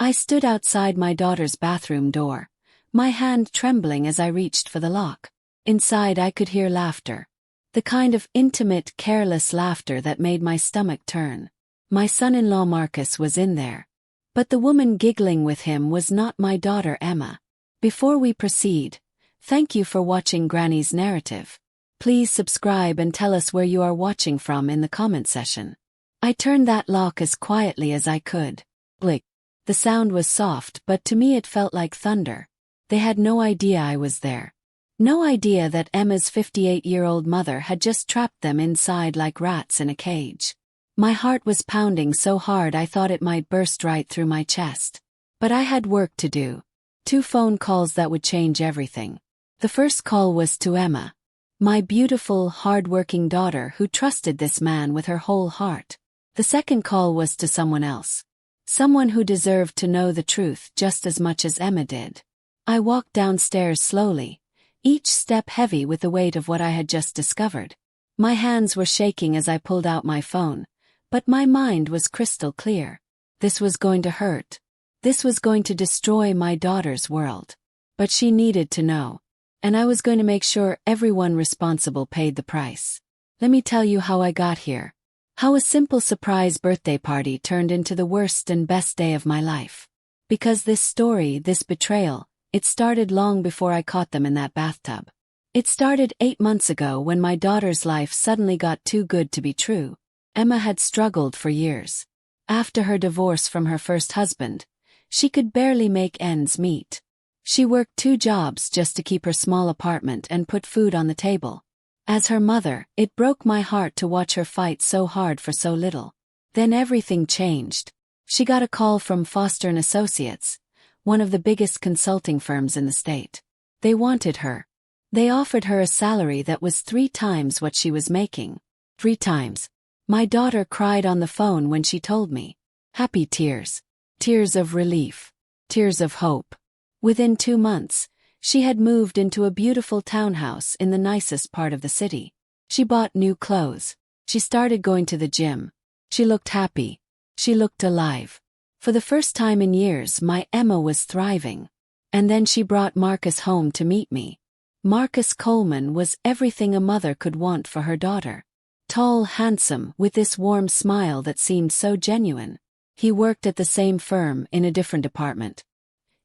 I stood outside my daughter's bathroom door, my hand trembling as I reached for the lock. Inside I could hear laughter. The kind of intimate, careless laughter that made my stomach turn. My son-in-law Marcus was in there. But the woman giggling with him was not my daughter Emma. Before we proceed, thank you for watching Granny's narrative. Please subscribe and tell us where you are watching from in the comment section. I turned that lock as quietly as I could. Blick. The sound was soft, but to me it felt like thunder. They had no idea I was there. No idea that Emma's 58-year-old mother had just trapped them inside like rats in a cage. My heart was pounding so hard I thought it might burst right through my chest. But I had work to do. 2 phone calls that would change everything. The first call was to Emma, my beautiful, hard-working daughter who trusted this man with her whole heart. The second call was to someone else. Someone who deserved to know the truth just as much as Emma did. I walked downstairs slowly, each step heavy with the weight of what I had just discovered. My hands were shaking as I pulled out my phone, but my mind was crystal clear. This was going to hurt. This was going to destroy my daughter's world. But she needed to know. And I was going to make sure everyone responsible paid the price. Let me tell you how I got here. How a simple surprise birthday party turned into the worst and best day of my life. Because this story, this betrayal, it started long before I caught them in that bathtub. It started 8 months ago when my daughter's life suddenly got too good to be true. Emma had struggled for years. After her divorce from her first husband, she could barely make ends meet. She worked 2 jobs just to keep her small apartment and put food on the table. As her mother, it broke my heart to watch her fight so hard for so little. Then everything changed. She got a call from Foster & Associates, one of the biggest consulting firms in the state. They wanted her. They offered her a salary that was 3 times what she was making. 3 times. My daughter cried on the phone when she told me. Happy tears. Tears of relief. Tears of hope. Within 2 months, she had moved into a beautiful townhouse in the nicest part of the city. She bought new clothes. She started going to the gym. She looked happy. She looked alive. For the first time in years, my Emma was thriving. And then she brought Marcus home to meet me. Marcus Coleman was everything a mother could want for her daughter. Tall, handsome, with this warm smile that seemed so genuine. He worked at the same firm in a different department.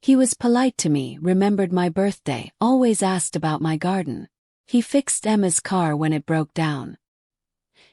He was polite to me, remembered my birthday, always asked about my garden. He fixed Emma's car when it broke down.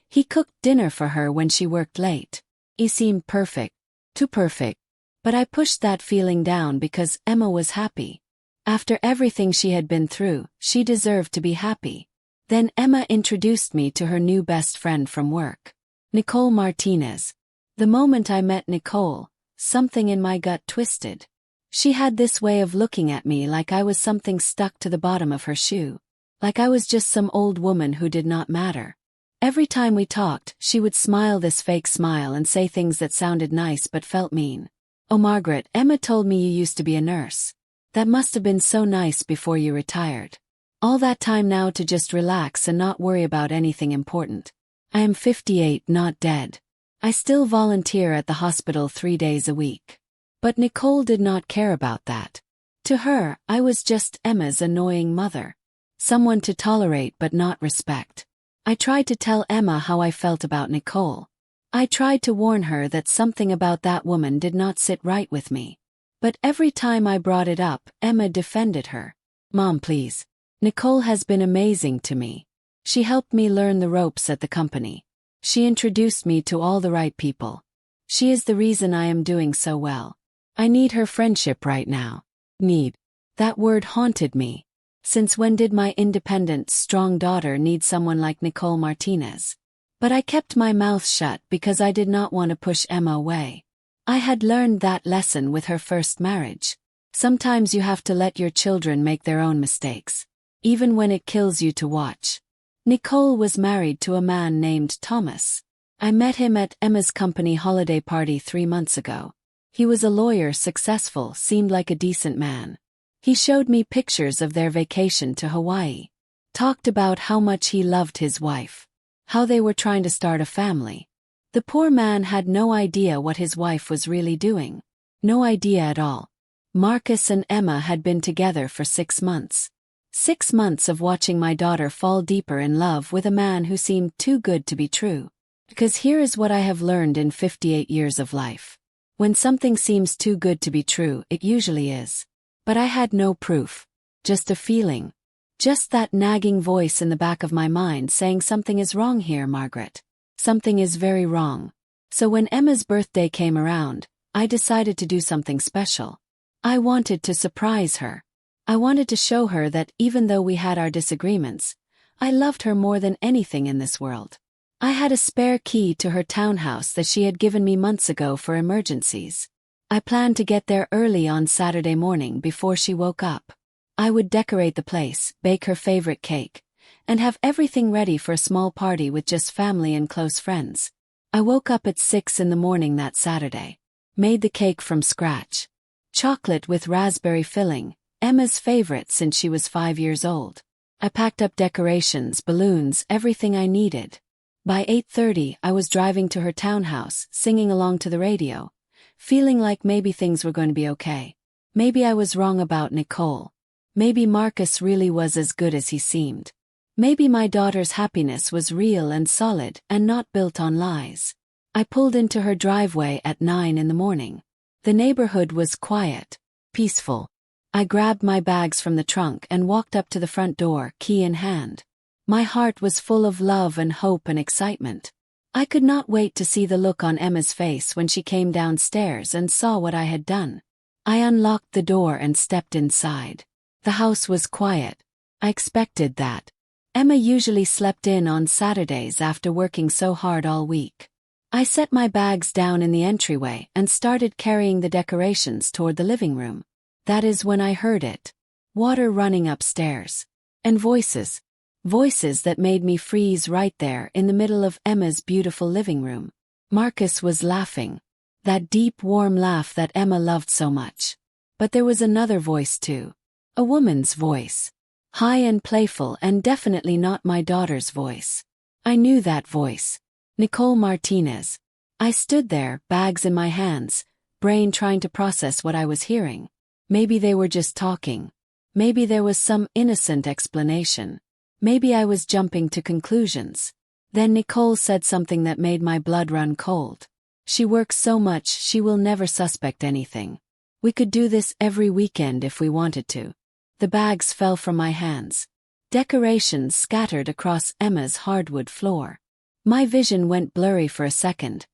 He cooked dinner for her when she worked late. He seemed perfect. Too perfect. But I pushed that feeling down because Emma was happy. After everything she had been through, she deserved to be happy. Then Emma introduced me to her new best friend from work, Nicole Martinez. The moment I met Nicole, something in my gut twisted. She had this way of looking at me like I was something stuck to the bottom of her shoe. Like I was just some old woman who did not matter. Every time we talked, she would smile this fake smile and say things that sounded nice but felt mean. Oh Margaret, Emma told me you used to be a nurse. That must have been so nice before you retired. All that time now to just relax and not worry about anything important. I am 58, not dead. I still volunteer at the hospital 3 days a week. But Nicole did not care about that. To her, I was just Emma's annoying mother. Someone to tolerate but not respect. I tried to tell Emma how I felt about Nicole. I tried to warn her that something about that woman did not sit right with me. But every time I brought it up, Emma defended her. Mom, please. Nicole has been amazing to me. She helped me learn the ropes at the company. She introduced me to all the right people. She is the reason I am doing so well. I need her friendship right now. Need. That word haunted me. Since when did my independent, strong daughter need someone like Nicole Martinez? But I kept my mouth shut because I did not want to push Emma away. I had learned that lesson with her first marriage. Sometimes you have to let your children make their own mistakes, even when it kills you to watch. Nicole was married to a man named Thomas. I met him at Emma's company holiday party 3 months ago. He was a lawyer, successful, seemed like a decent man. He showed me pictures of their vacation to Hawaii. Talked about how much he loved his wife. How they were trying to start a family. The poor man had no idea what his wife was really doing. No idea at all. Marcus and Emma had been together for 6 months. 6 months of watching my daughter fall deeper in love with a man who seemed too good to be true. Because here is what I have learned in 58 years of life. When something seems too good to be true, it usually is. But I had no proof. Just a feeling. Just that nagging voice in the back of my mind saying something is wrong here, Margaret. Something is very wrong. So when Emma's birthday came around, I decided to do something special. I wanted to surprise her. I wanted to show her that even though we had our disagreements, I loved her more than anything in this world. I had a spare key to her townhouse that she had given me months ago for emergencies. I planned to get there early on Saturday morning before she woke up. I would decorate the place, bake her favorite cake, and have everything ready for a small party with just family and close friends. I woke up at 6 in the morning that Saturday. Made the cake from scratch. Chocolate with raspberry filling, Emma's favorite since she was 5 years old. I packed up decorations, balloons, everything I needed. By 8:30 I was driving to her townhouse, singing along to the radio, feeling like maybe things were going to be okay. Maybe I was wrong about Nicole. Maybe Marcus really was as good as he seemed. Maybe my daughter's happiness was real and solid and not built on lies. I pulled into her driveway at 9 in the morning. The neighborhood was quiet, peaceful. I grabbed my bags from the trunk and walked up to the front door, key in hand. My heart was full of love and hope and excitement. I could not wait to see the look on Emma's face when she came downstairs and saw what I had done. I unlocked the door and stepped inside. The house was quiet. I expected that. Emma usually slept in on Saturdays after working so hard all week. I set my bags down in the entryway and started carrying the decorations toward the living room. That is when I heard it. Water running upstairs. And voices. Voices that made me freeze right there in the middle of Emma's beautiful living room. Marcus was laughing. That deep, warm laugh that Emma loved so much. But there was another voice too. A woman's voice. High and playful and definitely not my daughter's voice. I knew that voice. Nicole Martinez. I stood there, bags in my hands, brain trying to process what I was hearing. Maybe they were just talking. Maybe there was some innocent explanation. Maybe I was jumping to conclusions. Then Nicole said something that made my blood run cold. She works so much she will never suspect anything. We could do this every weekend if we wanted to. The bags fell from my hands. Decorations scattered across Emma's hardwood floor. My vision went blurry for a second,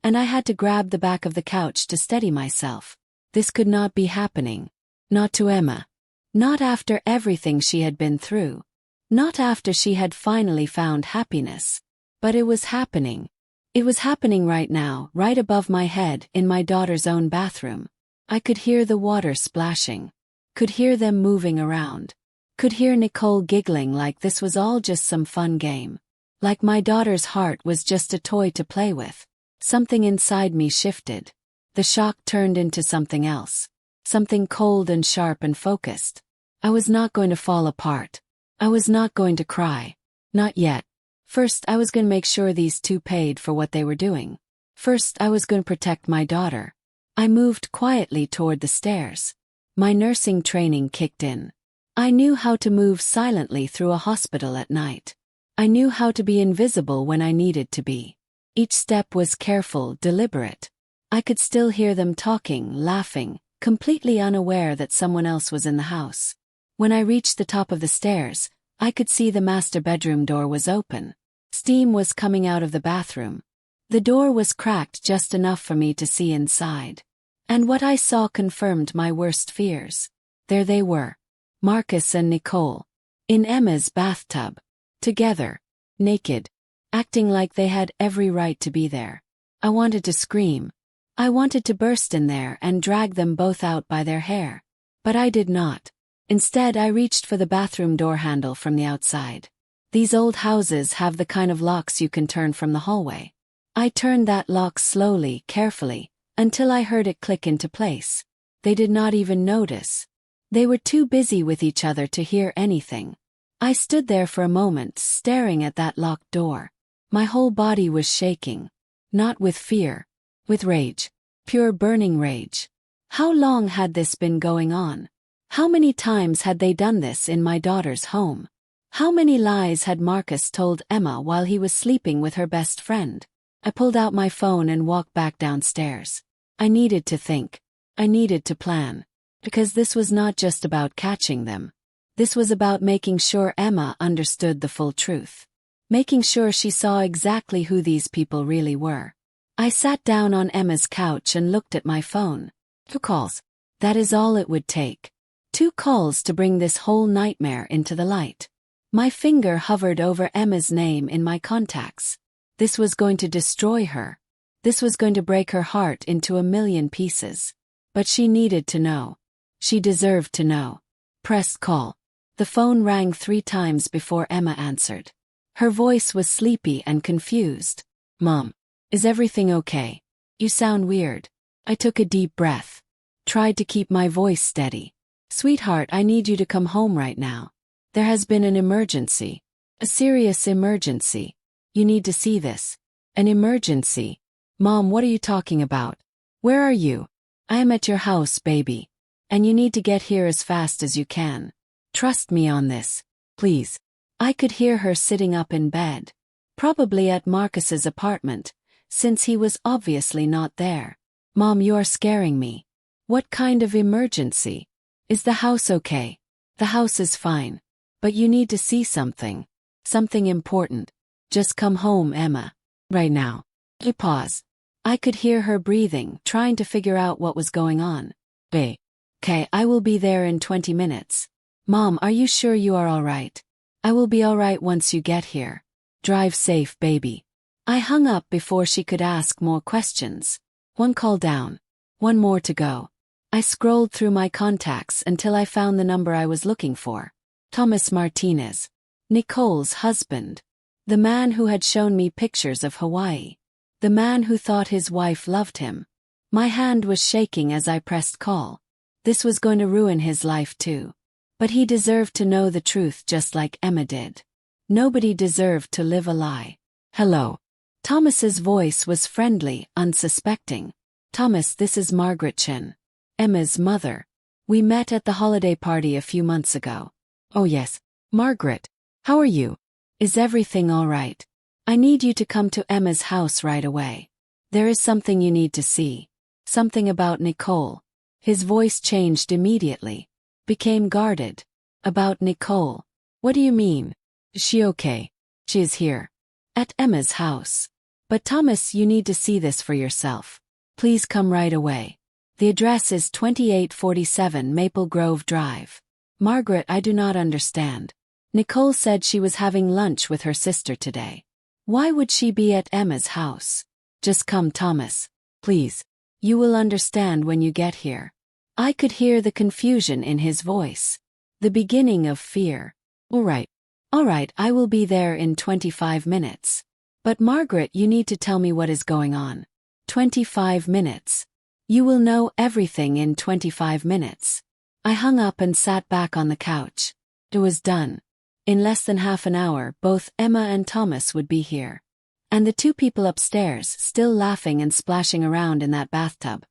and I had to grab the back of the couch to steady myself. This could not be happening. Not to Emma. Not after everything she had been through. Not after she had finally found happiness. But it was happening. It was happening right now, right above my head, in my daughter's own bathroom. I could hear the water splashing. Could hear them moving around. Could hear Nicole giggling like this was all just some fun game. Like my daughter's heart was just a toy to play with. Something inside me shifted. The shock turned into something else. Something cold and sharp and focused. I was not going to fall apart. I was not going to cry. Not yet. First, I was going to make sure these two paid for what they were doing. First, I was going to protect my daughter. I moved quietly toward the stairs. My nursing training kicked in. I knew how to move silently through a hospital at night. I knew how to be invisible when I needed to be. Each step was careful, deliberate. I could still hear them talking, laughing, completely unaware that someone else was in the house. When I reached the top of the stairs, I could see the master bedroom door was open. Steam was coming out of the bathroom. The door was cracked just enough for me to see inside. And what I saw confirmed my worst fears. There they were. Marcus and Nicole. In Emma's bathtub. Together. Naked. Acting like they had every right to be there. I wanted to scream. I wanted to burst in there and drag them both out by their hair. But I did not. Instead, I reached for the bathroom door handle from the outside. These old houses have the kind of locks you can turn from the hallway. I turned that lock slowly, carefully, until I heard it click into place. They did not even notice. They were too busy with each other to hear anything. I stood there for a moment, staring at that locked door. My whole body was shaking. Not with fear. With rage. Pure burning rage. How long had this been going on? How many times had they done this in my daughter's home? How many lies had Marcus told Emma while he was sleeping with her best friend? I pulled out my phone and walked back downstairs. I needed to think. I needed to plan. Because this was not just about catching them. This was about making sure Emma understood the full truth. Making sure she saw exactly who these people really were. I sat down on Emma's couch and looked at my phone. 2 calls. That is all it would take. 2 calls to bring this whole nightmare into the light. My finger hovered over Emma's name in my contacts. This was going to destroy her. This was going to break her heart into a million pieces. But she needed to know. She deserved to know. Pressed call. The phone rang 3 times before Emma answered. Her voice was sleepy and confused. Mom, is everything okay? You sound weird. I took a deep breath. Tried to keep my voice steady. Sweetheart, I need you to come home right now. There has been an emergency. A serious emergency. You need to see this. An emergency. Mom, what are you talking about? Where are you? I am at your house, baby. And you need to get here as fast as you can. Trust me on this. Please. I could hear her sitting up in bed. Probably at Marcus's apartment, since he was obviously not there. Mom, you are scaring me. What kind of emergency? Is the house okay? The house is fine. But you need to see something. Something important. Just come home, Emma. Right now. I pause. I could hear her breathing, trying to figure out what was going on. Okay, I will be there in 20 minutes. Mom, are you sure you are all right? I will be all right once you get here. Drive safe, baby. I hung up before she could ask more questions. 1 call down. 1 more to go. I scrolled through my contacts until I found the number I was looking for. Thomas Martinez. Nicole's husband. The man who had shown me pictures of Hawaii. The man who thought his wife loved him. My hand was shaking as I pressed call. This was going to ruin his life too. But he deserved to know the truth just like Emma did. Nobody deserved to live a lie. Hello. Thomas's voice was friendly, unsuspecting. Thomas, this is Margaret Chin. Emma's mother. We met at the holiday party a few months ago. Oh yes. Margaret. How are you? Is everything all right? I need you to come to Emma's house right away. There is something you need to see. Something about Nicole. His voice changed immediately. Became guarded. About Nicole. What do you mean? Is she okay? She is here. At Emma's house. But Thomas, you need to see this for yourself. Please come right away. The address is 2847 Maple Grove Drive. Margaret, I do not understand. Nicole said she was having lunch with her sister today. Why would she be at Emma's house? Just come, Thomas. Please. You will understand when you get here. I could hear the confusion in his voice. The beginning of fear. All right, I will be there in 25 minutes. But Margaret, you need to tell me what is going on. 25 minutes. You will know everything in 25 minutes. I hung up and sat back on the couch. It was done. In less than half an hour, both Emma and Thomas would be here. And the 2 people upstairs, still laughing and splashing around in that bathtub,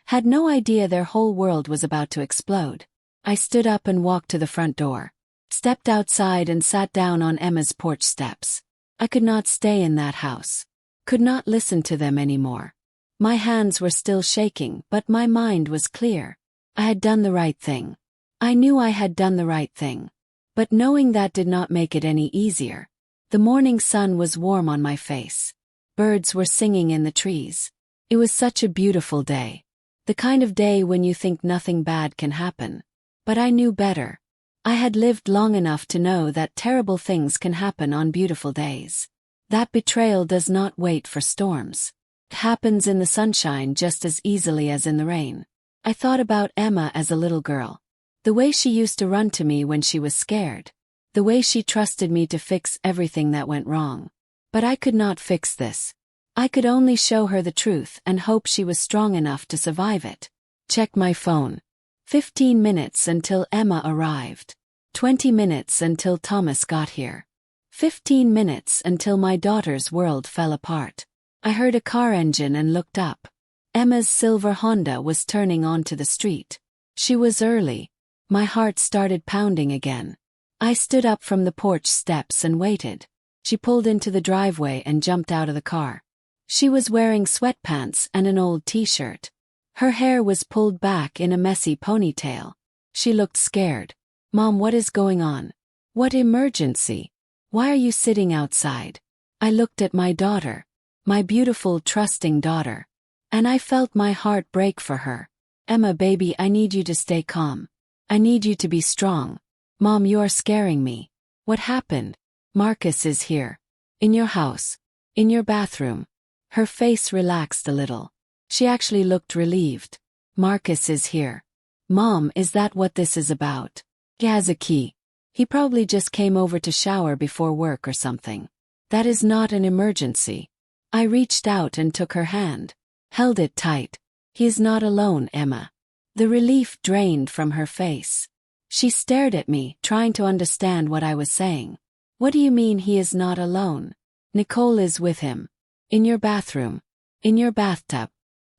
had no idea their whole world was about to explode. I stood up and walked to the front door. Stepped outside and sat down on Emma's porch steps. I could not stay in that house. Could not listen to them anymore. My hands were still shaking, but my mind was clear. I had done the right thing. I knew I had done the right thing. But knowing that did not make it any easier. The morning sun was warm on my face. Birds were singing in the trees. It was such a beautiful day. The kind of day when you think nothing bad can happen. But I knew better. I had lived long enough to know that terrible things can happen on beautiful days. That betrayal does not wait for storms. It happens in the sunshine just as easily as in the rain. I thought about Emma as a little girl. The way she used to run to me when she was scared. The way she trusted me to fix everything that went wrong. But I could not fix this. I could only show her the truth and hope she was strong enough to survive it. Check my phone. 15 minutes until Emma arrived. 20 minutes until Thomas got here. 15 minutes until my daughter's world fell apart. I heard a car engine and looked up. Emma's silver Honda was turning onto the street. She was early. My heart started pounding again. I stood up from the porch steps and waited. She pulled into the driveway and jumped out of the car. She was wearing sweatpants and an old t-shirt. Her hair was pulled back in a messy ponytail. She looked scared. "Mom, what is going on? What emergency? Why are you sitting outside?" I looked at my daughter, my beautiful, trusting daughter, and I felt my heart break for her. "Emma, baby, I need you to stay calm. I need you to be strong. Mom, you are scaring me. What happened?" "Marcus is here. In your house. In your bathroom." Her face relaxed a little. She actually looked relieved. "Marcus is here." "Mom, is that what this is about?" "He has a key. He probably just came over to shower before work or something. That is not an emergency." I reached out and took her hand. Held it tight. "He is not alone, Emma." The relief drained from her face. She stared at me, trying to understand what I was saying. "What do you mean he is not alone?" "Nicole is with him. In your bathroom. In your bathtub."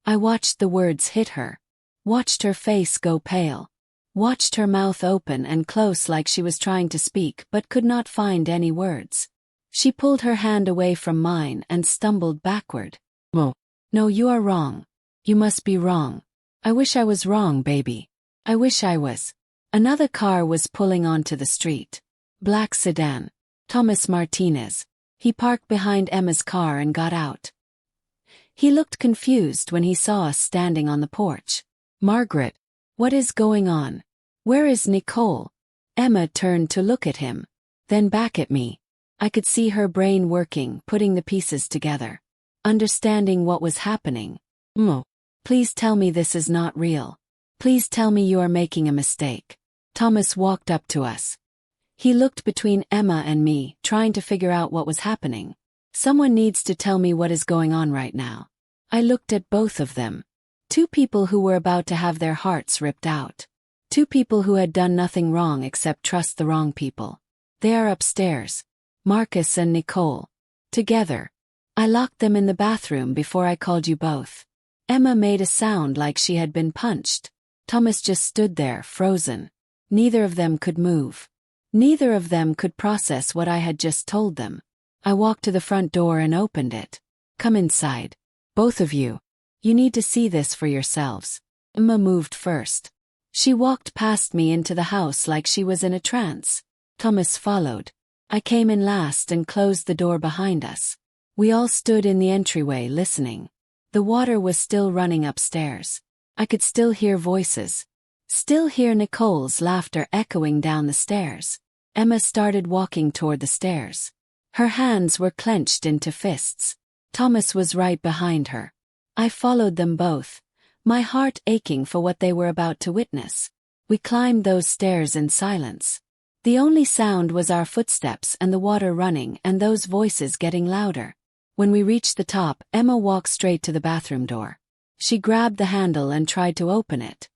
I watched the words hit her. Watched her face go pale. Watched her mouth open and close like she was trying to speak but could not find any words. She pulled her hand away from mine and stumbled backward. "Mo. No, you are wrong. You must be wrong. I wish I was wrong, baby. I wish I was." Another car was pulling onto the street. Black sedan. Thomas Martinez. He parked behind Emma's car and got out. He looked confused when he saw us standing on the porch. "Margaret, what is going on? Where is Nicole?" Emma turned to look at him, then back at me. I could see her brain working, putting the pieces together, understanding what was happening. "Mo, please tell me this is not real. Please tell me you are making a mistake." Thomas walked up to us. He looked between Emma and me, trying to figure out what was happening. "Someone needs to tell me what is going on right now." I looked at both of them. Two people who were about to have their hearts ripped out. Two people who had done nothing wrong except trust the wrong people. They are upstairs. Marcus and Nicole. Together. I locked them in the bathroom before I called you both. Emma made a sound like she had been punched. Thomas just stood there, frozen. Neither of them could move. Neither of them could process what I had just told them. I walked to the front door and opened it. "Come inside. Both of you. You need to see this for yourselves." Emma moved first. She walked past me into the house like she was in a trance. Thomas followed. I came in last and closed the door behind us. We all stood in the entryway listening. The water was still running upstairs. I could still hear voices. Still hear Nicole's laughter echoing down the stairs. Emma started walking toward the stairs. Her hands were clenched into fists. Thomas was right behind her. I followed them both, my heart aching for what they were about to witness. We climbed those stairs in silence. The only sound was our footsteps and the water running and those voices getting louder. When we reached the top, Emma walked straight to the bathroom door. She grabbed the handle and tried to open it.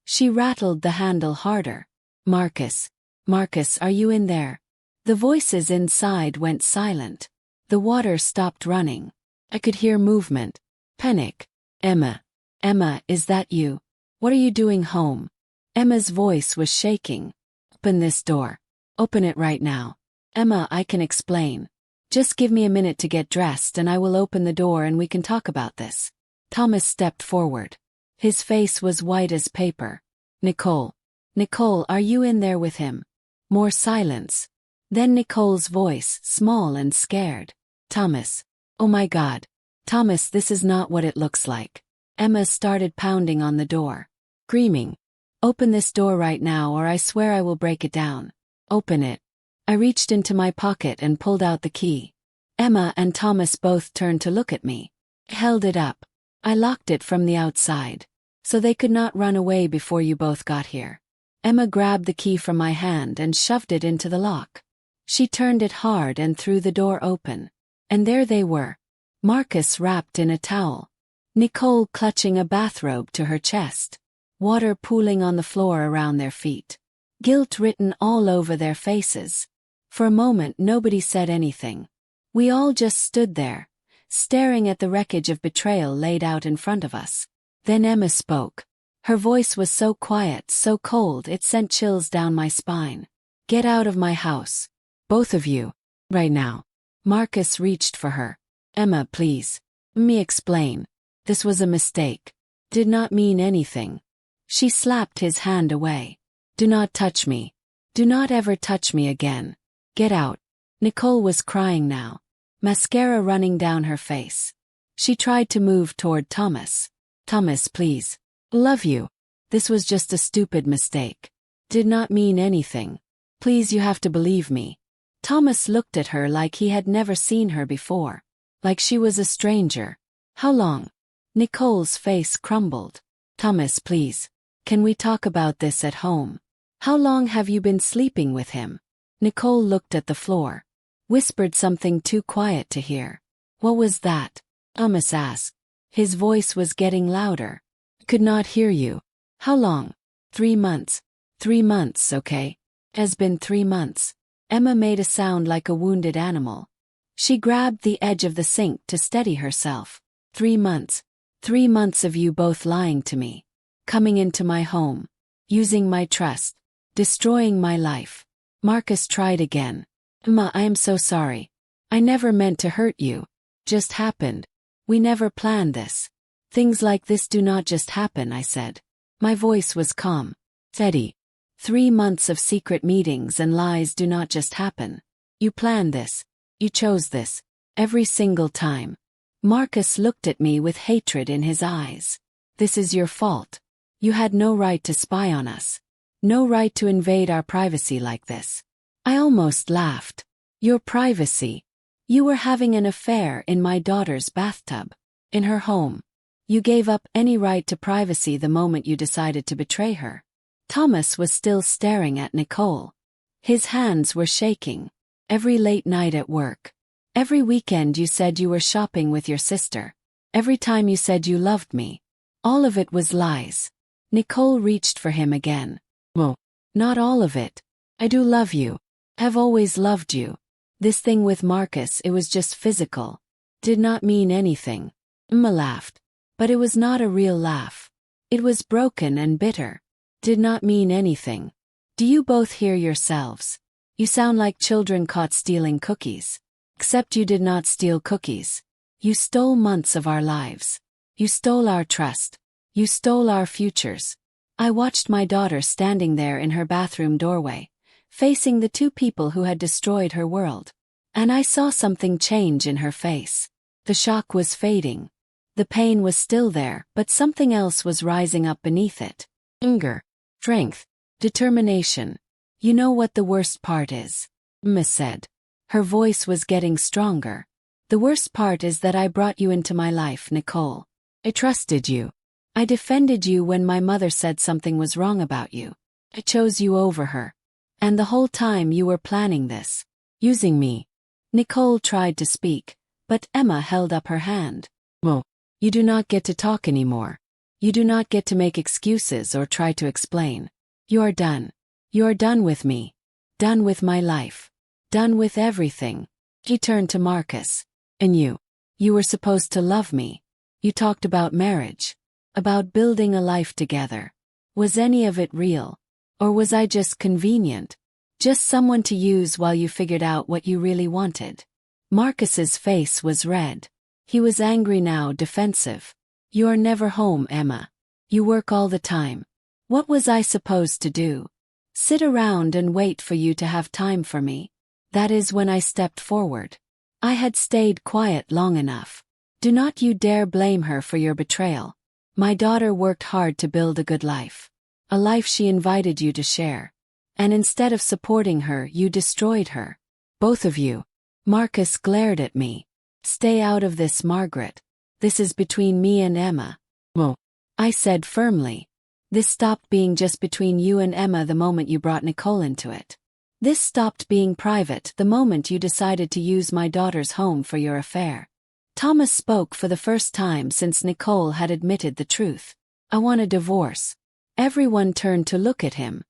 She rattled the handle harder. "Marcus. Marcus, are you in there?" The voices inside went silent. The water stopped running. I could hear movement. Panic. "Emma. Emma, is that you? What are you doing home?" Emma's voice was shaking. "Open this door. Open it right now." "Emma, I can explain. Just give me a minute to get dressed and I will open the door and we can talk about this." Thomas stepped forward. His face was white as paper. "Nicole. Nicole, are you in there with him?" More silence. Then Nicole's voice, small and scared. "Thomas. Oh my God. Thomas, this is not what it looks like." Emma started pounding on the door, screaming. "Open this door right now or I swear I will break it down. Open it." I reached into my pocket and pulled out the key. Emma and Thomas both turned to look at me. I held it up. "I locked it from the outside, so they could not run away before you both got here." Emma grabbed the key from my hand and shoved it into the lock. She turned it hard and threw the door open. And there they were. Marcus wrapped in a towel. Nicole clutching a bathrobe to her chest. Water pooling on the floor around their feet. Guilt written all over their faces. For a moment nobody said anything. We all just stood there, staring at the wreckage of betrayal laid out in front of us. Then Emma spoke. Her voice was so quiet, so cold, it sent chills down my spine. Get out of my house. Both of you. Right now. Marcus reached for her. Emma, please. Me explain. This was a mistake. Did not mean anything. She slapped his hand away. Do not touch me. Do not ever touch me again. Get out. Nicole was crying now, mascara running down her face. She tried to move toward Thomas. Thomas, please. Love you. This was just a stupid mistake. Did not mean anything. Please, you have to believe me. Thomas looked at her like he had never seen her before. Like she was a stranger. How long? Nicole's face crumbled. Thomas, please. Can we talk about this at home? How long have you been sleeping with him? Nicole looked at the floor. Whispered something too quiet to hear. What was that? Thomas asked. His voice was getting louder. Could not hear you. How long? 3 months. 3 months, okay? Has been 3 months. Emma made a sound like a wounded animal. She grabbed the edge of the sink to steady herself. 3 months. 3 months of you both lying to me. Coming into my home. Using my trust. Destroying my life. Marcus tried again. Emma, I am so sorry. I never meant to hurt you. Just happened. We never planned this. Things like this do not just happen, I said. My voice was calm. Steady. 3 months of secret meetings and lies do not just happen. You planned this. You chose this. Every single time. Marcus looked at me with hatred in his eyes. This is your fault. You had no right to spy on us. No right to invade our privacy like this. I almost laughed. Your privacy. You were having an affair in my daughter's bathtub. In her home. You gave up any right to privacy the moment you decided to betray her. Thomas was still staring at Nicole. His hands were shaking. Every late night at work. Every weekend you said you were shopping with your sister. Every time you said you loved me. All of it was lies. Nicole reached for him again. Well, not all of it. I do love you. Have always loved you. This thing with Marcus, it was just physical. Did not mean anything. Emma laughed. But it was not a real laugh. It was broken and bitter. Did not mean anything. Do you both hear yourselves? You sound like children caught stealing cookies. Except you did not steal cookies. You stole months of our lives. You stole our trust. You stole our futures. I watched my daughter standing there in her bathroom doorway, facing the 2 people who had destroyed her world. And I saw something change in her face. The shock was fading. The pain was still there, but something else was rising up beneath it. Anger. Strength. Determination. You know what the worst part is? Emma said. Her voice was getting stronger. The worst part is that I brought you into my life, Nicole. I trusted you. I defended you when my mother said something was wrong about you. I chose you over her. And the whole time you were planning this. Using me. Nicole tried to speak, but Emma held up her hand. Well, you do not get to talk anymore. You do not get to make excuses or try to explain. You are done. You are done with me. Done with my life. Done with everything. He turned to Marcus. And you. You were supposed to love me. You talked about marriage. About building a life together. Was any of it real? Or was I just convenient? Just someone to use while you figured out what you really wanted? Marcus's face was red. He was angry now, defensive. You are never home, Emma. You work all the time. What was I supposed to do? Sit around and wait for you to have time for me? That is when I stepped forward. I had stayed quiet long enough. Do not you dare blame her for your betrayal. My daughter worked hard to build a good life. A life she invited you to share. And instead of supporting her, you destroyed her. Both of you. Marcus glared at me. Stay out of this, Margaret. This is between me and Emma. Well, I said firmly. This stopped being just between you and Emma the moment you brought Nicole into it. This stopped being private the moment you decided to use my daughter's home for your affair. Thomas spoke for the first time since Nicole had admitted the truth. I want a divorce. Everyone turned to look at him.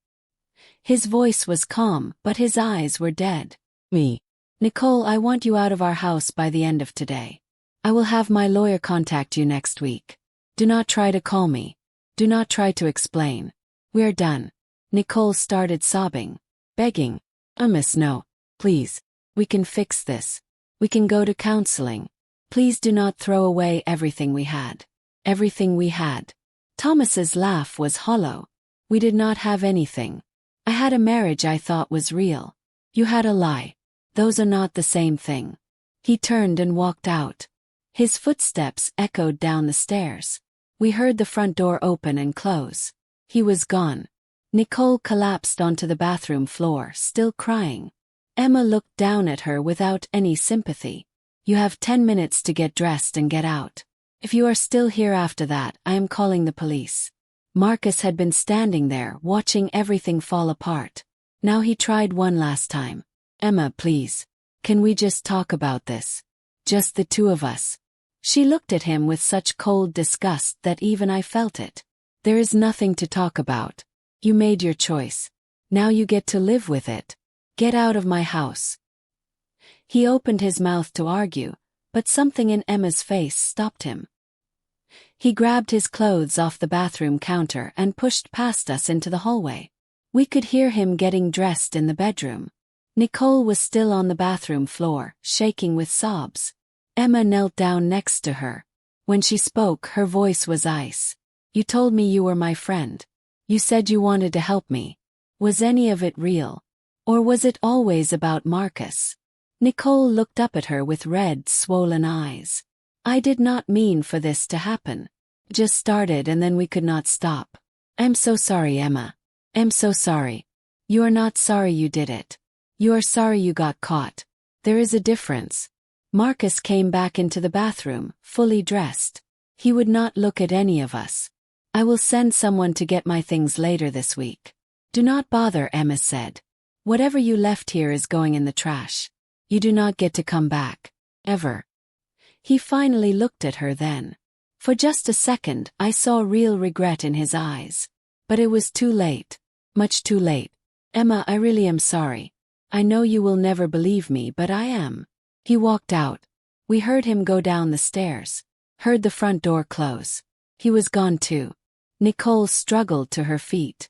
His voice was calm, but his eyes were dead. Me. Nicole, I want you out of our house by the end of today. I will have my lawyer contact you next week. Do not try to call me. Do not try to explain. We're done. Nicole started sobbing, begging. Miss, no. Please. We can fix this. We can go to counseling. Please do not throw away everything we had. Everything we had. Thomas's laugh was hollow. We did not have anything. I had a marriage I thought was real. You had a lie. Those are not the same thing. He turned and walked out. His footsteps echoed down the stairs. We heard the front door open and close. He was gone. Nicole collapsed onto the bathroom floor, still crying. Emma looked down at her without any sympathy. You have 10 minutes to get dressed and get out. If you are still here after that, I am calling the police. Marcus had been standing there, watching everything fall apart. Now he tried one last time. Emma, please. Can we just talk about this? Just the two of us. She looked at him with such cold disgust that even I felt it. There is nothing to talk about. You made your choice. Now you get to live with it. Get out of my house. He opened his mouth to argue, but something in Emma's face stopped him. He grabbed his clothes off the bathroom counter and pushed past us into the hallway. We could hear him getting dressed in the bedroom. Nicole was still on the bathroom floor, shaking with sobs. Emma knelt down next to her. When she spoke, her voice was ice. You told me you were my friend. You said you wanted to help me. Was any of it real? Or was it always about Marcus? Nicole looked up at her with red, swollen eyes. I did not mean for this to happen. Just started and then we could not stop. I'm so sorry, Emma. I'm so sorry. You are not sorry you did it. You are sorry you got caught. There is a difference. Marcus came back into the bathroom, fully dressed. He would not look at any of us. I will send someone to get my things later this week. Do not bother, Emma said. Whatever you left here is going in the trash. You do not get to come back. Ever. He finally looked at her then. For just a second, I saw real regret in his eyes. But it was too late. Much too late. Emma, I really am sorry. I know you will never believe me, but I am. He walked out. We heard him go down the stairs. Heard the front door close. He was gone too. Nicole struggled to her feet.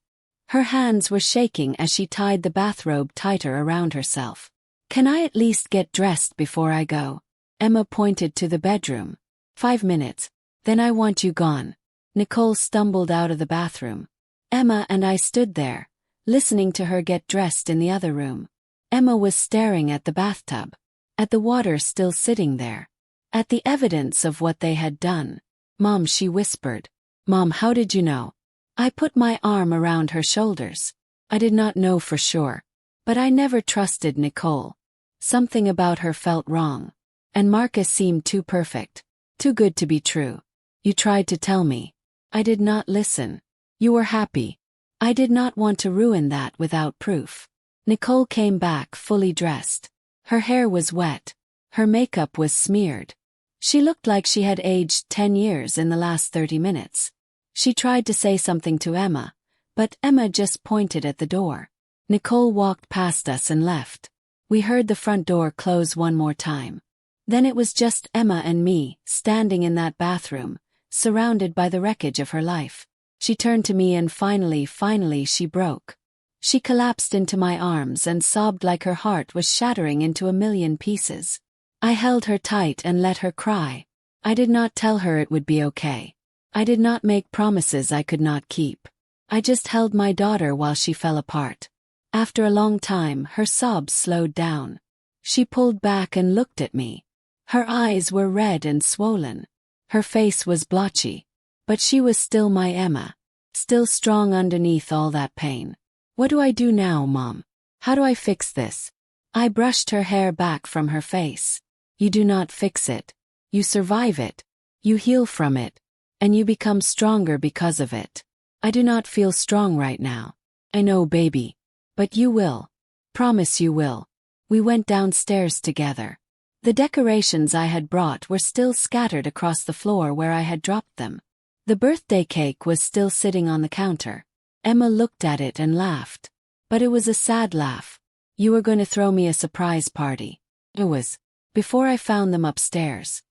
Her hands were shaking as she tied the bathrobe tighter around herself. Can I at least get dressed before I go? Emma pointed to the bedroom. 5 minutes. Then I want you gone. Nicole stumbled out of the bathroom. Emma and I stood there, listening to her get dressed in the other room. Emma was staring at the bathtub. At the water still sitting there. At the evidence of what they had done. Mom, she whispered. Mom, how did you know? I put my arm around her shoulders. I did not know for sure. But I never trusted Nicole. Something about her felt wrong. And Marcus seemed too perfect. Too good to be true. You tried to tell me. I did not listen. You were happy. I did not want to ruin that without proof. Nicole came back fully dressed. Her hair was wet. Her makeup was smeared. She looked like she had aged 10 years in the last 30 minutes. She tried to say something to Emma, but Emma just pointed at the door. Nicole walked past us and left. We heard the front door close one more time. Then it was just Emma and me, standing in that bathroom, surrounded by the wreckage of her life. She turned to me and finally she broke. She collapsed into my arms and sobbed like her heart was shattering into a million pieces. I held her tight and let her cry. I did not tell her it would be okay. I did not make promises I could not keep. I just held my daughter while she fell apart. After a long time, her sobs slowed down. She pulled back and looked at me. Her eyes were red and swollen. Her face was blotchy. But she was still my Emma. Still strong underneath all that pain. What do I do now, Mom? How do I fix this? I brushed her hair back from her face. You do not fix it. You survive it. You heal from it. And you become stronger because of it. I do not feel strong right now. I know, baby. But you will. Promise you will. We went downstairs together. The decorations I had brought were still scattered across the floor where I had dropped them. The birthday cake was still sitting on the counter. Emma looked at it and laughed. But it was a sad laugh. You were going to throw me a surprise party. It was. Before I found them upstairs.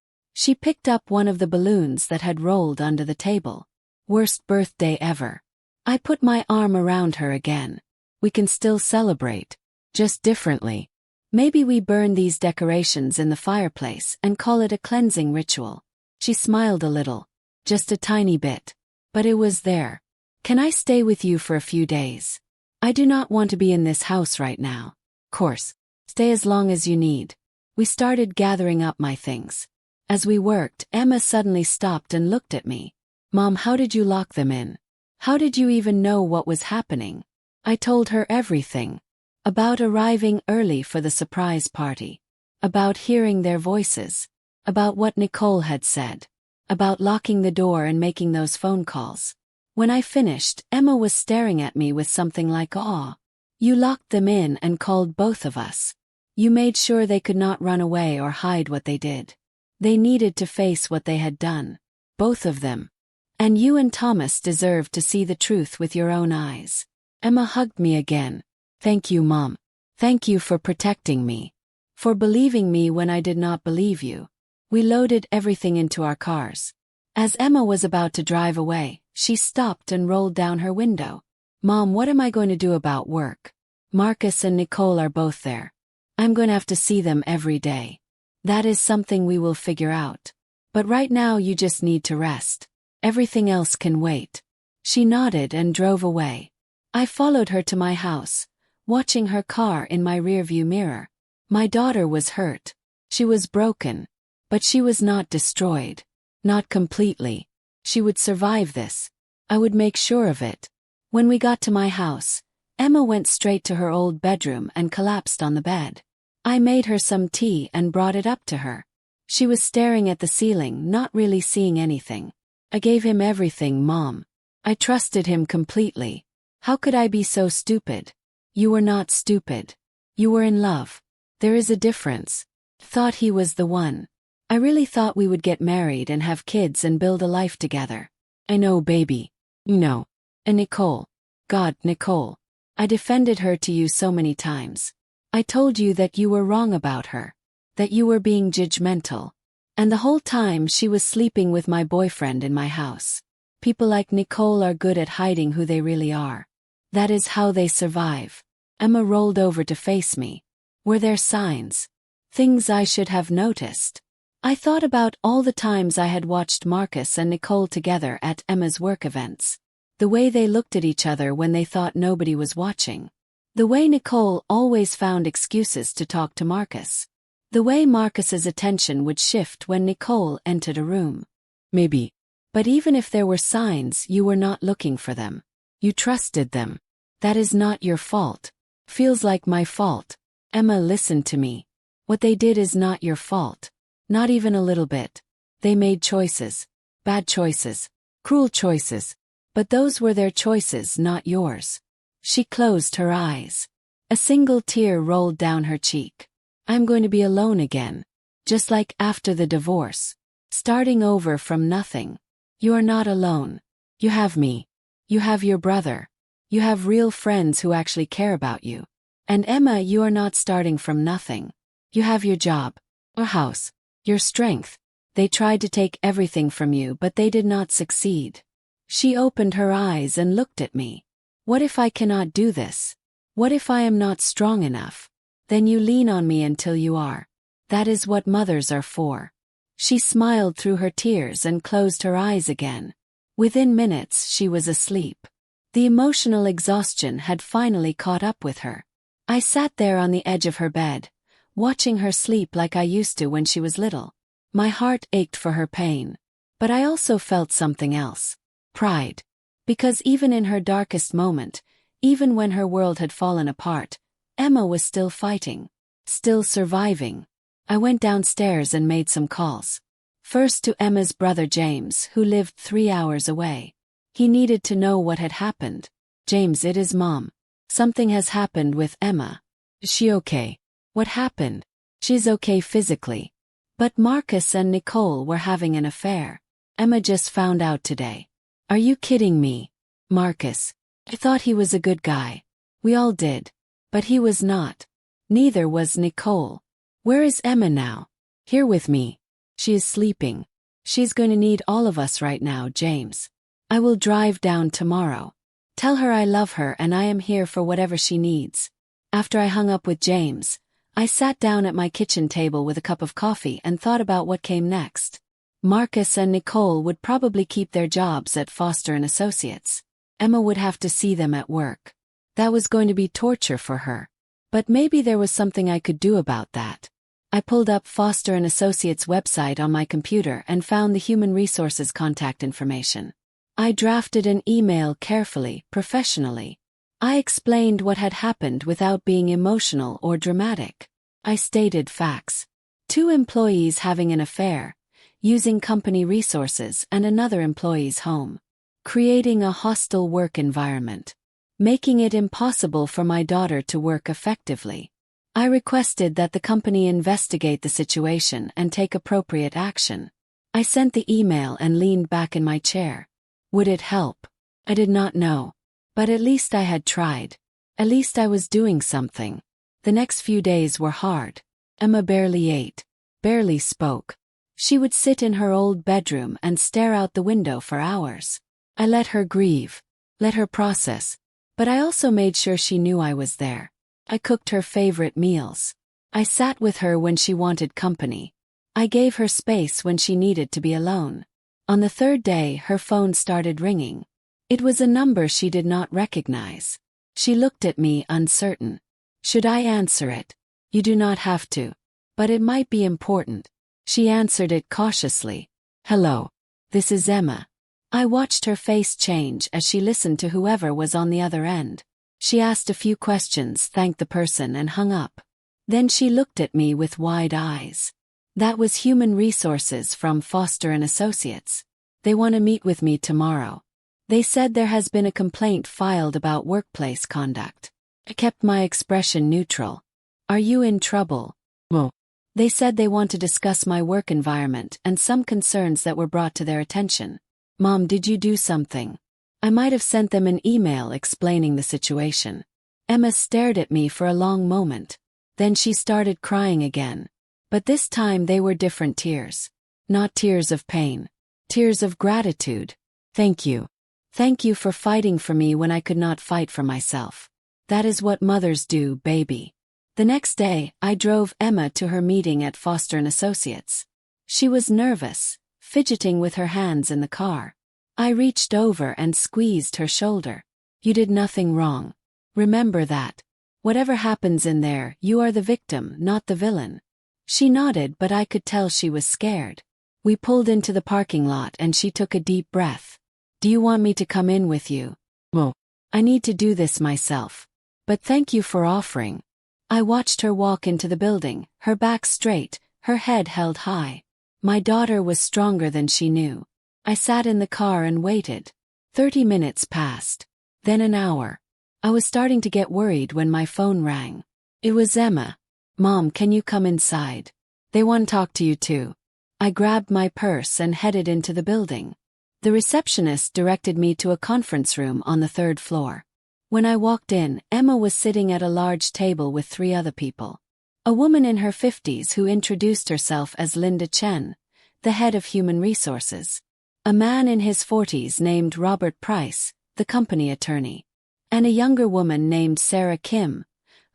She picked up one of the balloons that had rolled under the table. Worst birthday ever. I put my arm around her again. We can still celebrate. Just differently. Maybe we burn these decorations in the fireplace and call it a cleansing ritual. She smiled a little. Just a tiny bit. But it was there. Can I stay with you for a few days? I do not want to be in this house right now. Course. Stay as long as you need. We started gathering up my things. As we worked, Emma suddenly stopped and looked at me. Mom, how did you lock them in? How did you even know what was happening? I told her everything. About arriving early for the surprise party. About hearing their voices. About what Nicole had said. About locking the door and making those phone calls. When I finished, Emma was staring at me with something like awe. You locked them in and called both of us. You made sure they could not run away or hide what they did. They needed to face what they had done. Both of them. And you and Thomas deserved to see the truth with your own eyes. Emma hugged me again. Thank you, Mom. Thank you for protecting me. For believing me when I did not believe you. We loaded everything into our cars. As Emma was about to drive away, she stopped and rolled down her window. Mom, what am I going to do about work? Marcus and Nicole are both there. I'm going to have to see them every day. That is something we will figure out. But right now you just need to rest. Everything else can wait. She nodded and drove away. I followed her to my house, watching her car in my rearview mirror. My daughter was hurt. She was broken. But she was not destroyed. Not completely. She would survive this. I would make sure of it. When we got to my house, Emma went straight to her old bedroom and collapsed on the bed. I made her some tea and brought it up to her. She was staring at the ceiling, not really seeing anything. I gave him everything, Mom. I trusted him completely. How could I be so stupid? You were not stupid. You were in love. There is a difference. Thought he was the one. I really thought we would get married and have kids and build a life together. I know, baby. You know. And Nicole. God, Nicole. I defended her to you so many times. I told you that you were wrong about her. That you were being judgmental. And the whole time she was sleeping with my boyfriend in my house. People like Nicole are good at hiding who they really are. That is how they survive. Emma rolled over to face me. Were there signs? Things I should have noticed. I thought about all the times I had watched Marcus and Nicole together at Emma's work events. The way they looked at each other when they thought nobody was watching. The way Nicole always found excuses to talk to Marcus. The way Marcus's attention would shift when Nicole entered a room. Maybe. But even if there were signs, you were not looking for them. You trusted them. That is not your fault. Feels like my fault. Emma, listen to me. What they did is not your fault. Not even a little bit. They made choices. Bad choices. Cruel choices. But those were their choices, not yours. She closed her eyes. A single tear rolled down her cheek. I'm going to be alone again. Just like after the divorce. Starting over from nothing. You are not alone. You have me. You have your brother. You have real friends who actually care about you. And Emma, you are not starting from nothing. You have your job. A house. Your strength. They tried to take everything from you, but they did not succeed. She opened her eyes and looked at me. What if I cannot do this? What if I am not strong enough? Then you lean on me until you are. That is what mothers are for. She smiled through her tears and closed her eyes again. Within minutes she was asleep. The emotional exhaustion had finally caught up with her. I sat there on the edge of her bed, watching her sleep like I used to when she was little. My heart ached for her pain. But I also felt something else. Pride. Because even in her darkest moment, even when her world had fallen apart, Emma was still fighting. Still surviving. I went downstairs and made some calls. First to Emma's brother James, who lived 3 hours away. He needed to know what had happened. James, it is Mom. Something has happened with Emma. Is she okay? What happened? She's okay physically. But Marcus and Nicole were having an affair. Emma just found out today. Are you kidding me? Marcus. I thought he was a good guy. We all did. But he was not. Neither was Nicole. Where is Emma now? Here with me. She is sleeping. She's going to need all of us right now, James. I will drive down tomorrow. Tell her I love her and I am here for whatever she needs. After I hung up with James, I sat down at my kitchen table with a cup of coffee and thought about what came next. Marcus and Nicole would probably keep their jobs at Foster & Associates. Emma would have to see them at work. That was going to be torture for her. But maybe there was something I could do about that. I pulled up Foster & Associates' website on my computer and found the human resources contact information. I drafted an email carefully, professionally. I explained what had happened without being emotional or dramatic. I stated facts. 2 employees having an affair, using company resources and another employee's home. Creating a hostile work environment. Making it impossible for my daughter to work effectively. I requested that the company investigate the situation and take appropriate action. I sent the email and leaned back in my chair. Would it help? I did not know. But at least I had tried. At least I was doing something. The next few days were hard. Emma barely ate, barely spoke. She would sit in her old bedroom and stare out the window for hours. I let her grieve, let her process, but I also made sure she knew I was there. I cooked her favorite meals. I sat with her when she wanted company. I gave her space when she needed to be alone. On the 3rd day, her phone started ringing. It was a number she did not recognize. She looked at me uncertain. Should I answer it? You do not have to. But it might be important. She answered it cautiously. Hello. This is Emma. I watched her face change as she listened to whoever was on the other end. She asked a few questions, thanked the person and hung up. Then she looked at me with wide eyes. That was Human Resources from Foster & Associates. They want to meet with me tomorrow. They said there has been a complaint filed about workplace conduct. I kept my expression neutral. Are you in trouble? Well, they said they want to discuss my work environment and some concerns that were brought to their attention. Mom, did you do something? I might have sent them an email explaining the situation. Emma stared at me for a long moment. Then she started crying again. But this time they were different tears. Not tears of pain. Tears of gratitude. Thank you. Thank you for fighting for me when I could not fight for myself. That is what mothers do, baby. The next day, I drove Emma to her meeting at Foster & Associates. She was nervous, fidgeting with her hands in the car. I reached over and squeezed her shoulder. You did nothing wrong. Remember that. Whatever happens in there, you are the victim, not the villain. She nodded, but I could tell she was scared. We pulled into the parking lot and she took a deep breath. Do you want me to come in with you? Well, I need to do this myself. But thank you for offering. I watched her walk into the building, her back straight, her head held high. My daughter was stronger than she knew. I sat in the car and waited. 30 minutes passed. Then an hour. I was starting to get worried when my phone rang. It was Emma. Mom, can you come inside? They want to talk to you too. I grabbed my purse and headed into the building. The receptionist directed me to a conference room on the 3rd floor. When I walked in, Emma was sitting at a large table with 3 other people. A woman in her 50s who introduced herself as Linda Chen, the head of Human Resources. A man in his 40s named Robert Price, the company attorney. And a younger woman named Sarah Kim,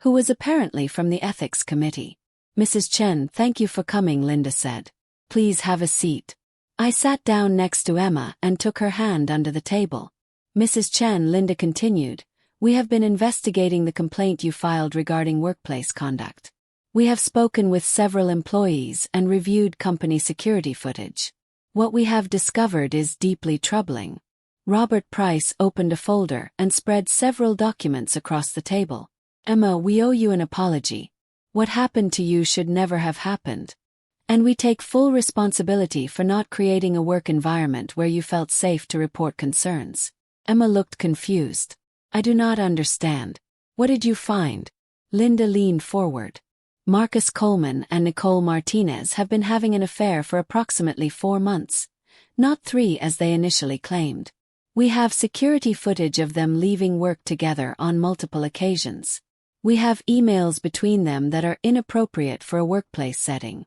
who was apparently from the ethics committee. Mrs. Chen, thank you for coming, Linda said. Please have a seat. I sat down next to Emma and took her hand under the table. Mrs. Chen, Linda continued, we have been investigating the complaint you filed regarding workplace conduct. We have spoken with several employees and reviewed company security footage. What we have discovered is deeply troubling. Robert Price opened a folder and spread several documents across the table. Emma, we owe you an apology. What happened to you should never have happened. And we take full responsibility for not creating a work environment where you felt safe to report concerns. Emma looked confused. I do not understand. What did you find? Linda leaned forward. Marcus Coleman and Nicole Martinez have been having an affair for approximately 4 months, not 3 as they initially claimed. We have security footage of them leaving work together on multiple occasions. We have emails between them that are inappropriate for a workplace setting.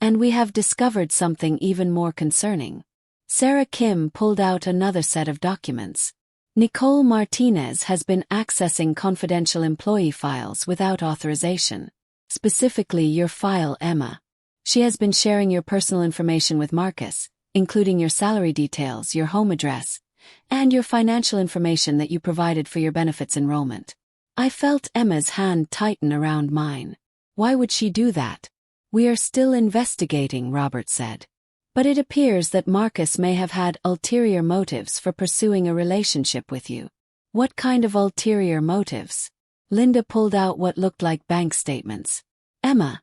And we have discovered something even more concerning. Sarah Kim pulled out another set of documents. Nicole Martinez has been accessing confidential employee files without authorization. Specifically your file, Emma. She has been sharing your personal information with Marcus, including your salary details, your home address, and your financial information that you provided for your benefits enrollment. I felt Emma's hand tighten around mine. Why would she do that? We are still investigating, Robert said. But it appears that Marcus may have had ulterior motives for pursuing a relationship with you. What kind of ulterior motives? Linda pulled out what looked like bank statements. Emma,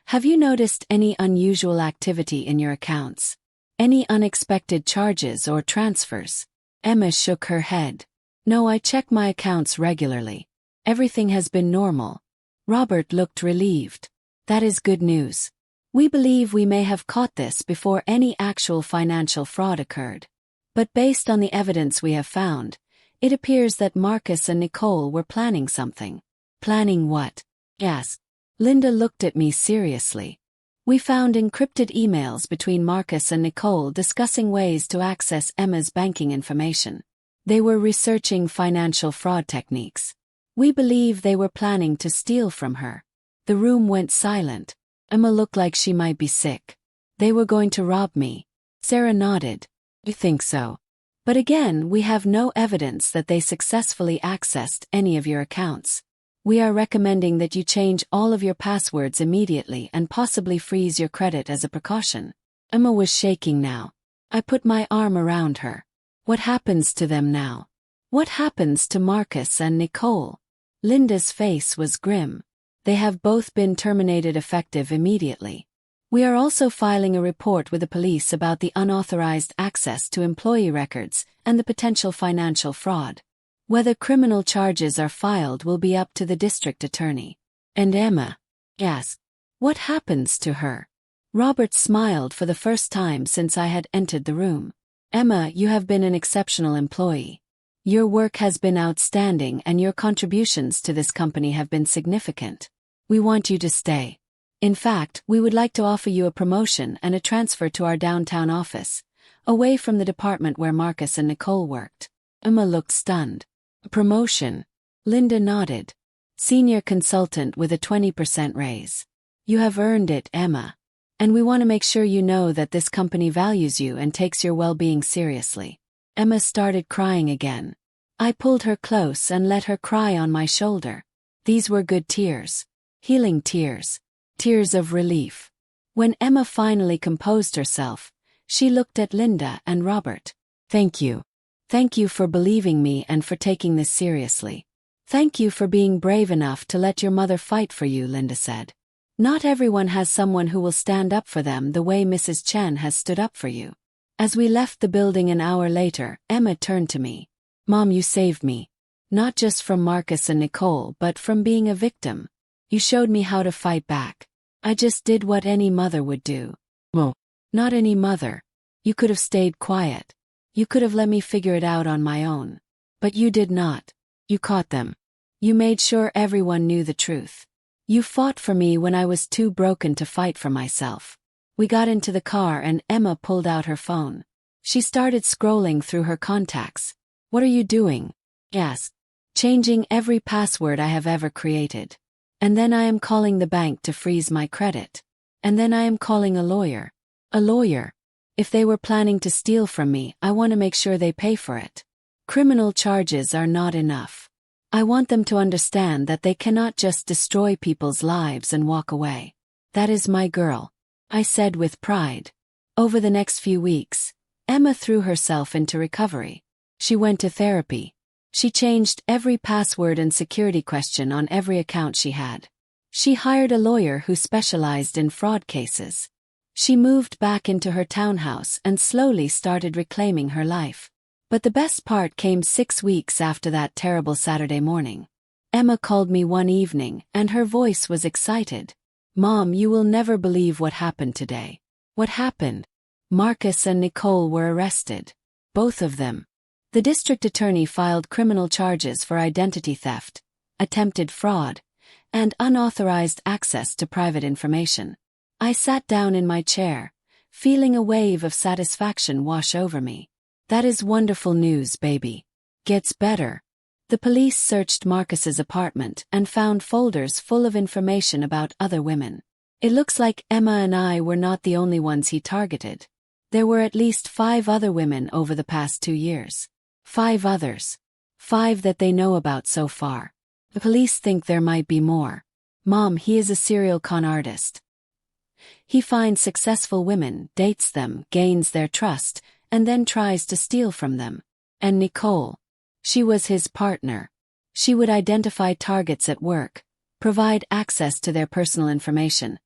have you noticed any unusual activity in your accounts? Any unexpected charges or transfers? Emma shook her head. No, I check my accounts regularly. Everything has been normal. Robert looked relieved. That is good news. We believe we may have caught this before any actual financial fraud occurred. But based on the evidence we have found, it appears that Marcus and Nicole were planning something. Planning what? Asked. Linda looked at me seriously. We found encrypted emails between Marcus and Nicole discussing ways to access Emma's banking information. They were researching financial fraud techniques. We believe they were planning to steal from her. The room went silent. Emma looked like she might be sick. They were going to rob me. Sarah nodded. You think so? But again, we have no evidence that they successfully accessed any of your accounts. We are recommending that you change all of your passwords immediately and possibly freeze your credit as a precaution. Emma was shaking now. I put my arm around her. What happens to them now? What happens to Marcus and Nicole? Linda's face was grim. They have both been terminated effective immediately. We are also filing a report with the police about the unauthorized access to employee records and the potential financial fraud. Whether criminal charges are filed will be up to the district attorney. And Emma asked, what happens to her? Robert smiled for the first time since I had entered the room. Emma, you have been an exceptional employee. Your work has been outstanding and your contributions to this company have been significant. We want you to stay. In fact, we would like to offer you a promotion and a transfer to our downtown office, away from the department where Marcus and Nicole worked. Emma looked stunned. A promotion? Linda nodded. Senior consultant with a 20% raise. You have earned it, Emma. And we want to make sure you know that this company values you and takes your well-being seriously. Emma started crying again. I pulled her close and let her cry on my shoulder. These were good tears. Healing tears. Tears of relief. When Emma finally composed herself, she looked at Linda and Robert. Thank you. Thank you for believing me and for taking this seriously. Thank you for being brave enough to let your mother fight for you, Linda said. Not everyone has someone who will stand up for them the way Mrs. Chen has stood up for you. As we left the building an hour later, Emma turned to me. Mom, you saved me. Not just from Marcus and Nicole, but from being a victim. You showed me how to fight back. I just did what any mother would do. Well, not any mother. You could have stayed quiet. You could have let me figure it out on my own. But you did not. You caught them. You made sure everyone knew the truth. You fought for me when I was too broken to fight for myself. We got into the car and Emma pulled out her phone. She started scrolling through her contacts. What are you doing? Asked. Changing every password I have ever created. And then I am calling the bank to freeze my credit. And then I am calling a lawyer. A lawyer. If they were planning to steal from me, I want to make sure they pay for it. Criminal charges are not enough. I want them to understand that they cannot just destroy people's lives and walk away. That is my girl, I said with pride. Over the next few weeks, Emma threw herself into recovery. She went to therapy. She changed every password and security question on every account she had. She hired a lawyer who specialized in fraud cases. She moved back into her townhouse and slowly started reclaiming her life. But the best part came 6 weeks after that terrible Saturday morning. Emma called me one evening, and her voice was excited. Mom, you will never believe what happened today. What happened? Marcus and Nicole were arrested. Both of them. The district attorney filed criminal charges for identity theft, attempted fraud, and unauthorized access to private information. I sat down in my chair, feeling a wave of satisfaction wash over me. That is wonderful news, baby. Gets better. The police searched Marcus's apartment and found folders full of information about other women. It looks like Emma and I were not the only ones he targeted. There were at least 5 other women over the past 2 years. 5 others. 5 that they know about so far. The police think there might be more. Mom, he is a serial con artist. He finds successful women, dates them, gains their trust, and then tries to steal from them. And Nicole. She was his partner. She would identify targets at work, provide access to their personal information,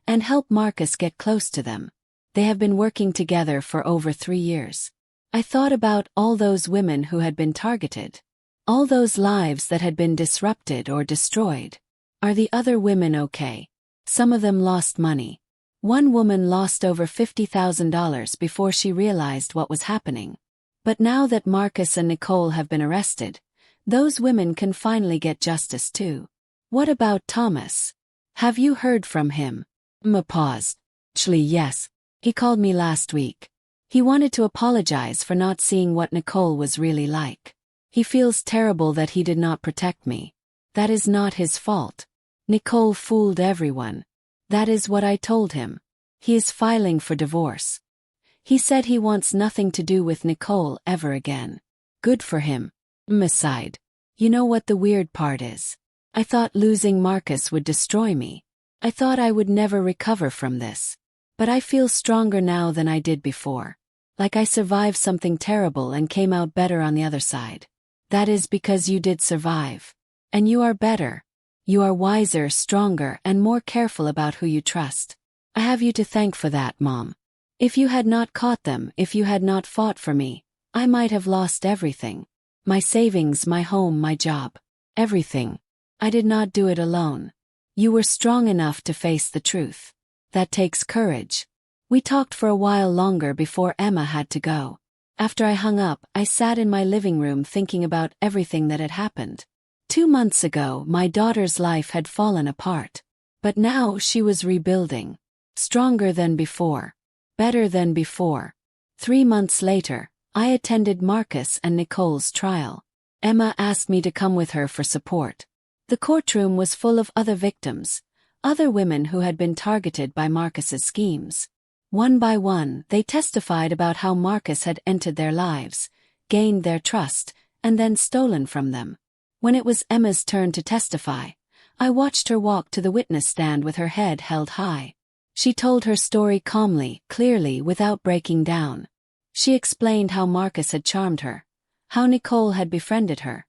and help Marcus get close to them. They have been working together for over 3 years. I thought about all those women who had been targeted. All those lives that had been disrupted or destroyed. Are the other women okay? Some of them lost money. One woman lost over $50,000 before she realized what was happening. But now that Marcus and Nicole have been arrested, those women can finally get justice too. What about Thomas? Have you heard from him? Emma paused. Actually, yes. He called me last week. He wanted to apologize for not seeing what Nicole was really like. He feels terrible that he did not protect me. That is not his fault. Nicole fooled everyone. That is what I told him. He is filing for divorce. He said he wants nothing to do with Nicole ever again. Good for him. Emma sighed. You know what the weird part is? I thought losing Marcus would destroy me. I thought I would never recover from this. But I feel stronger now than I did before. Like I survived something terrible and came out better on the other side. That is because you did survive. And you are better. You are wiser, stronger, and more careful about who you trust. I have you to thank for that, Mom. If you had not caught them, if you had not fought for me, I might have lost everything. My savings, my home, my job. Everything. I did not do it alone. You were strong enough to face the truth. That takes courage. We talked for a while longer before Emma had to go. After I hung up, I sat in my living room thinking about everything that had happened. 2 months ago, my daughter's life had fallen apart. But now she was rebuilding. Stronger than before. Better than before. 3 months later, I attended Marcus and Nicole's trial. Emma asked me to come with her for support. The courtroom was full of other victims, other women who had been targeted by Marcus's schemes. One by one, they testified about how Marcus had entered their lives, gained their trust, and then stolen from them. When it was Emma's turn to testify, I watched her walk to the witness stand with her head held high. She told her story calmly, clearly, without breaking down. She explained how Marcus had charmed her, how Nicole had befriended her,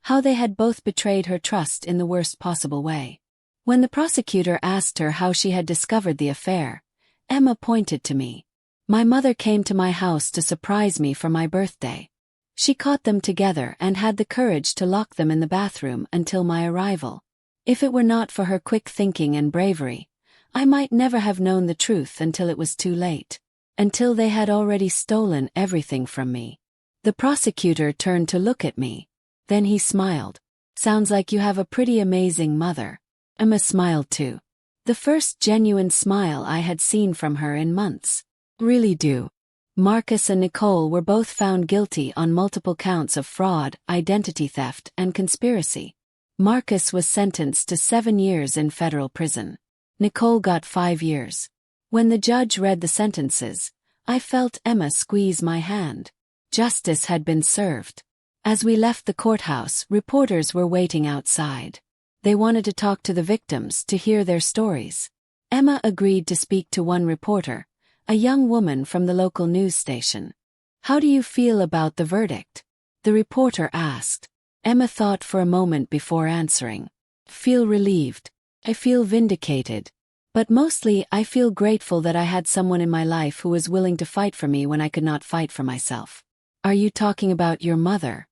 how they had both betrayed her trust in the worst possible way. When the prosecutor asked her how she had discovered the affair, Emma pointed to me. My mother came to my house to surprise me for my birthday. She caught them together and had the courage to lock them in the bathroom until my arrival. If it were not for her quick thinking and bravery, I might never have known the truth until it was too late. Until they had already stolen everything from me. The prosecutor turned to look at me. Then he smiled. Sounds like you have a pretty amazing mother. Emma smiled too. The first genuine smile I had seen from her in months. Really do. Marcus and Nicole were both found guilty on multiple counts of fraud, identity theft, and conspiracy. Marcus was sentenced to 7 years in federal prison. Nicole got 5 years. When the judge read the sentences, I felt Emma squeeze my hand. Justice had been served. As we left the courthouse, reporters were waiting outside. They wanted to talk to the victims, to hear their stories. Emma agreed to speak to one reporter, a young woman from the local news station. How do you feel about the verdict? The reporter asked. Emma thought for a moment before answering. Feel relieved. I feel vindicated. But mostly I feel grateful that I had someone in my life who was willing to fight for me when I could not fight for myself. Are you talking about your mother?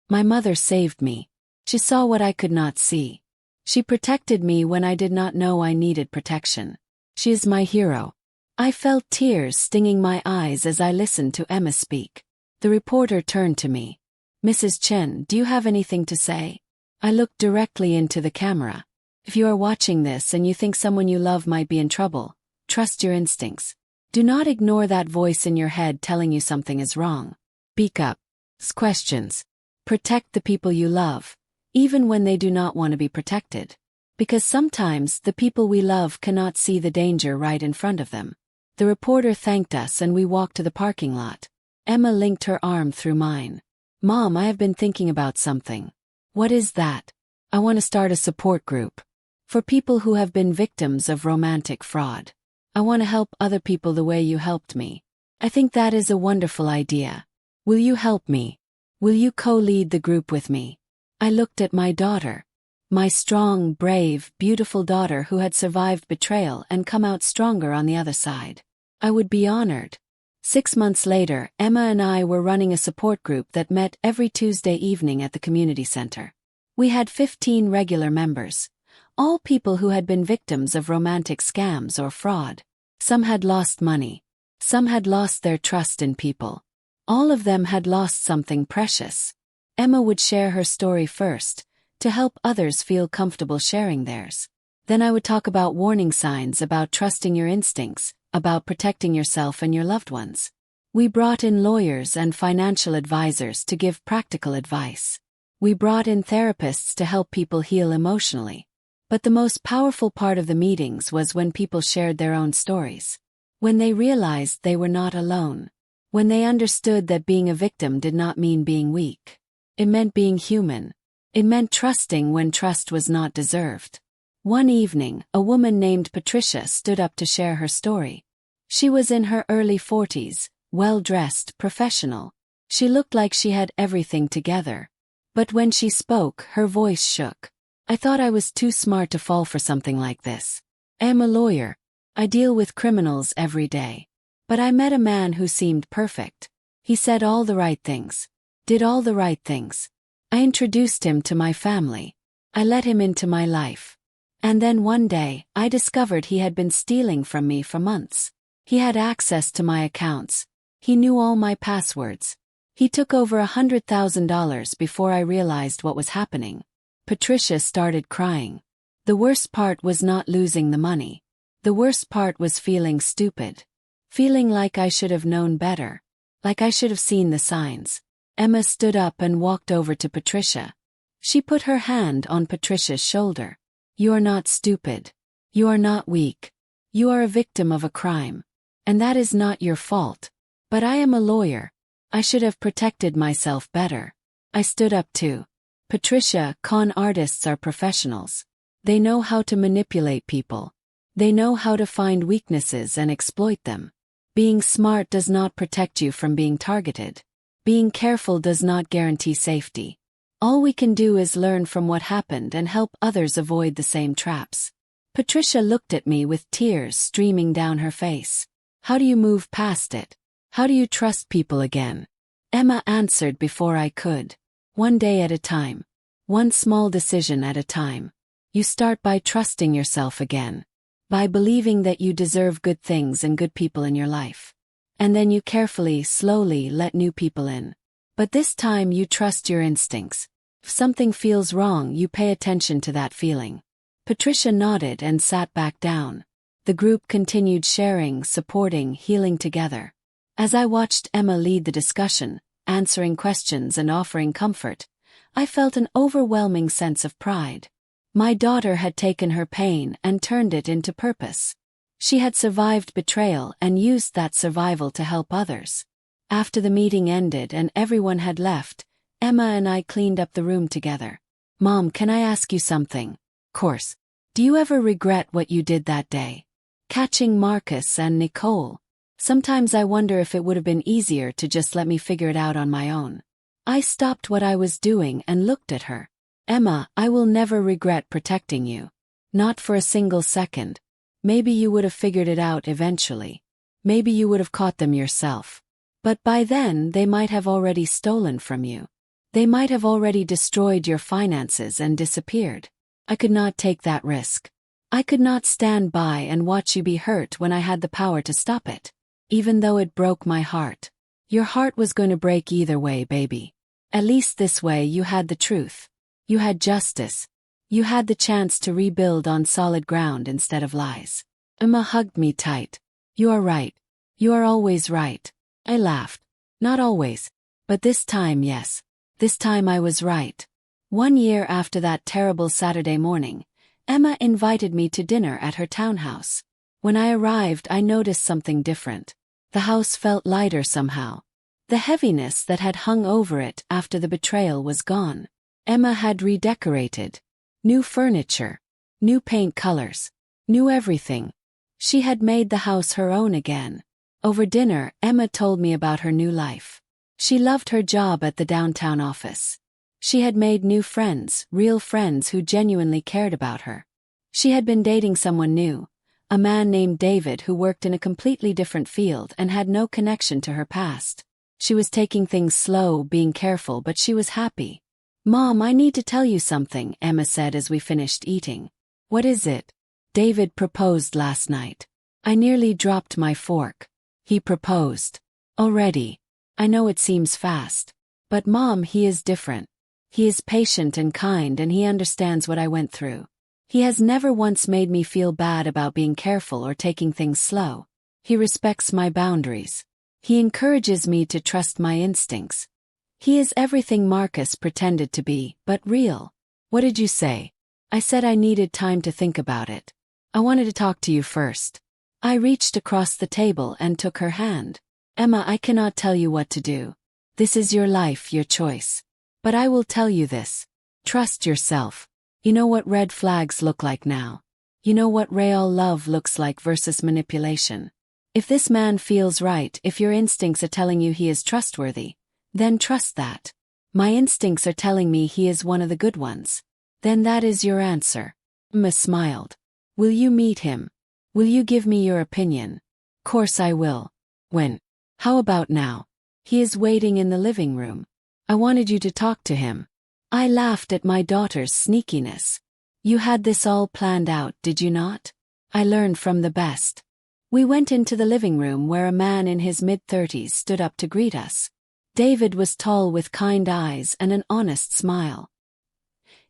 My mother saved me. She saw what I could not see. She protected me when I did not know I needed protection. She is my hero. I felt tears stinging my eyes as I listened to Emma speak. The reporter turned to me. Mrs. Chen, do you have anything to say? I looked directly into the camera. If you are watching this and you think someone you love might be in trouble, trust your instincts. Do not ignore that voice in your head telling you something is wrong. Speak up. Ask questions. Protect the people you love, even when they do not want to be protected. Because sometimes the people we love cannot see the danger right in front of them. The reporter thanked us and we walked to the parking lot. Emma linked her arm through mine. Mom, I have been thinking about something. What is that? I want to start a support group. For people who have been victims of romantic fraud. I want to help other people the way you helped me. I think that is a wonderful idea. Will you help me? Will you co-lead the group with me? I looked at my daughter. My strong, brave, beautiful daughter who had survived betrayal and come out stronger on the other side. I would be honored. 6 months later, Emma and I were running a support group that met every Tuesday evening at the community center. We had 15 regular members, all people who had been victims of romantic scams or fraud. Some had lost money. Some had lost their trust in people. All of them had lost something precious. Emma would share her story first, to help others feel comfortable sharing theirs. Then I would talk about warning signs, about trusting your instincts, about protecting yourself and your loved ones. We brought in lawyers and financial advisors to give practical advice. We brought in therapists to help people heal emotionally. But the most powerful part of the meetings was when people shared their own stories. When they realized they were not alone. When they understood that being a victim did not mean being weak. It meant being human. It meant trusting when trust was not deserved. One evening, a woman named Patricia stood up to share her story. She was in her early 40s, well-dressed, professional. She looked like she had everything together. But when she spoke, her voice shook. I thought I was too smart to fall for something like this. I am a lawyer. I deal with criminals every day. But I met a man who seemed perfect. He said all the right things. Did all the right things. I introduced him to my family. I let him into my life. And then one day, I discovered he had been stealing from me for months. He had access to my accounts. He knew all my passwords. He took over $100,000 before I realized what was happening. Patricia started crying. The worst part was not losing the money. The worst part was feeling stupid. Feeling like I should have known better. Like I should have seen the signs. Emma stood up and walked over to Patricia. She put her hand on Patricia's shoulder. You are not stupid. You are not weak. You are a victim of a crime. And that is not your fault. But I am a lawyer. I should have protected myself better. I stood up too. Patricia, con artists are professionals. They know how to manipulate people. They know how to find weaknesses and exploit them. Being smart does not protect you from being targeted. Being careful does not guarantee safety. All we can do is learn from what happened and help others avoid the same traps. Patricia looked at me with tears streaming down her face. How do you move past it? How do you trust people again? Emma answered before I could. One day at a time. One small decision at a time. You start by trusting yourself again. By believing that you deserve good things and good people in your life. And then you carefully, slowly let new people in. But this time you trust your instincts. If something feels wrong, you pay attention to that feeling. Patricia nodded and sat back down. The group continued sharing, supporting, healing together. As I watched Emma lead the discussion, answering questions and offering comfort, I felt an overwhelming sense of pride. My daughter had taken her pain and turned it into purpose. She had survived betrayal and used that survival to help others. After the meeting ended and everyone had left, Emma and I cleaned up the room together. Mom, can I ask you something? Course. Do you ever regret what you did that day? Catching Marcus and Nicole. Sometimes I wonder if it would have been easier to just let me figure it out on my own. I stopped what I was doing and looked at her. Emma, I will never regret protecting you. Not for a single second. Maybe you would have figured it out eventually. Maybe you would have caught them yourself. But by then they might have already stolen from you. They might have already destroyed your finances and disappeared. I could not take that risk. I could not stand by and watch you be hurt when I had the power to stop it. Even though it broke my heart. Your heart was going to break either way, baby. At least this way you had the truth. You had justice. You had the chance to rebuild on solid ground instead of lies. Emma hugged me tight. You are right. You are always right. I laughed. Not always. But this time, yes. This time I was right. 1 year after that terrible Saturday morning, Emma invited me to dinner at her townhouse. When I arrived, I noticed something different. The house felt lighter somehow. The heaviness that had hung over it after the betrayal was gone. Emma had redecorated. New furniture. New paint colors. New everything. She had made the house her own again. Over dinner, Emma told me about her new life. She loved her job at the downtown office. She had made new friends, real friends who genuinely cared about her. She had been dating someone new, a man named David who worked in a completely different field and had no connection to her past. She was taking things slow, being careful, but she was happy. Mom, I need to tell you something, Emma said as we finished eating. What is it? David proposed last night. I nearly dropped my fork. He proposed. Already. I know it seems fast. But Mom, he is different. He is patient and kind, and he understands what I went through. He has never once made me feel bad about being careful or taking things slow. He respects my boundaries. He encourages me to trust my instincts. He is everything Marcus pretended to be, but real. What did you say? I said I needed time to think about it. I wanted to talk to you first. I reached across the table and took her hand. Emma, I cannot tell you what to do. This is your life, your choice. But I will tell you this. Trust yourself. You know what red flags look like now. You know what real love looks like versus manipulation. If this man feels right, if your instincts are telling you he is trustworthy, then trust that. My instincts are telling me he is one of the good ones. Then that is your answer. Emma smiled. Will you meet him? Will you give me your opinion? Course I will. When? How about now? He is waiting in the living room. I wanted you to talk to him. I laughed at my daughter's sneakiness. You had this all planned out, did you not? I learned from the best. We went into the living room where a man in his mid-30s stood up to greet us. David was tall with kind eyes and an honest smile.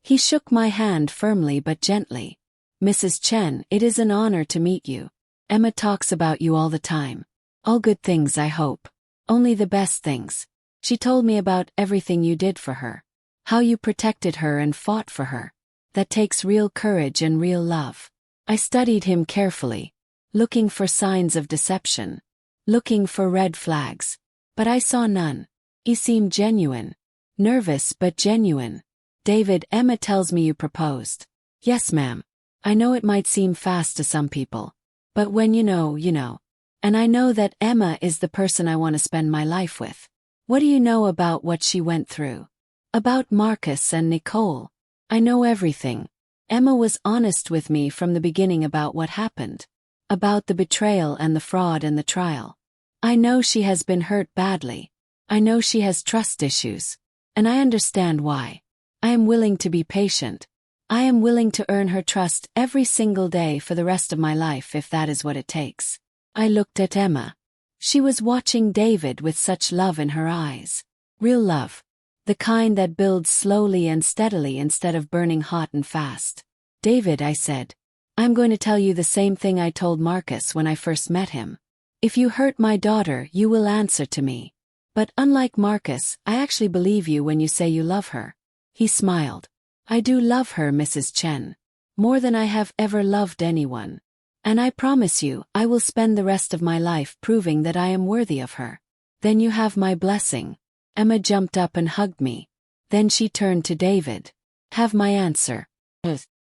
He shook my hand firmly but gently. Mrs. Chen, it is an honor to meet you. Emma talks about you all the time. All good things, I hope. Only the best things. She told me about everything you did for her. How you protected her and fought for her. That takes real courage and real love. I studied him carefully, looking for signs of deception, looking for red flags. But I saw none. He seemed genuine. Nervous but genuine. David, Emma tells me you proposed. Yes, ma'am. I know it might seem fast to some people. But when you know, you know. And I know that Emma is the person I want to spend my life with. What do you know about what she went through? About Marcus and Nicole? I know everything. Emma was honest with me from the beginning about what happened. About the betrayal and the fraud and the trial. I know she has been hurt badly. I know she has trust issues. And I understand why. I am willing to be patient. I am willing to earn her trust every single day for the rest of my life if that is what it takes. I looked at Emma. She was watching David with such love in her eyes. Real love. The kind that builds slowly and steadily instead of burning hot and fast. David, I said. I'm going to tell you the same thing I told Marcus when I first met him. If you hurt my daughter, you will answer to me. But unlike Marcus, I actually believe you when you say you love her. He smiled. I do love her, Mrs. Chen. More than I have ever loved anyone. And I promise you, I will spend the rest of my life proving that I am worthy of her. Then you have my blessing. Emma jumped up and hugged me. Then she turned to David. Have my answer.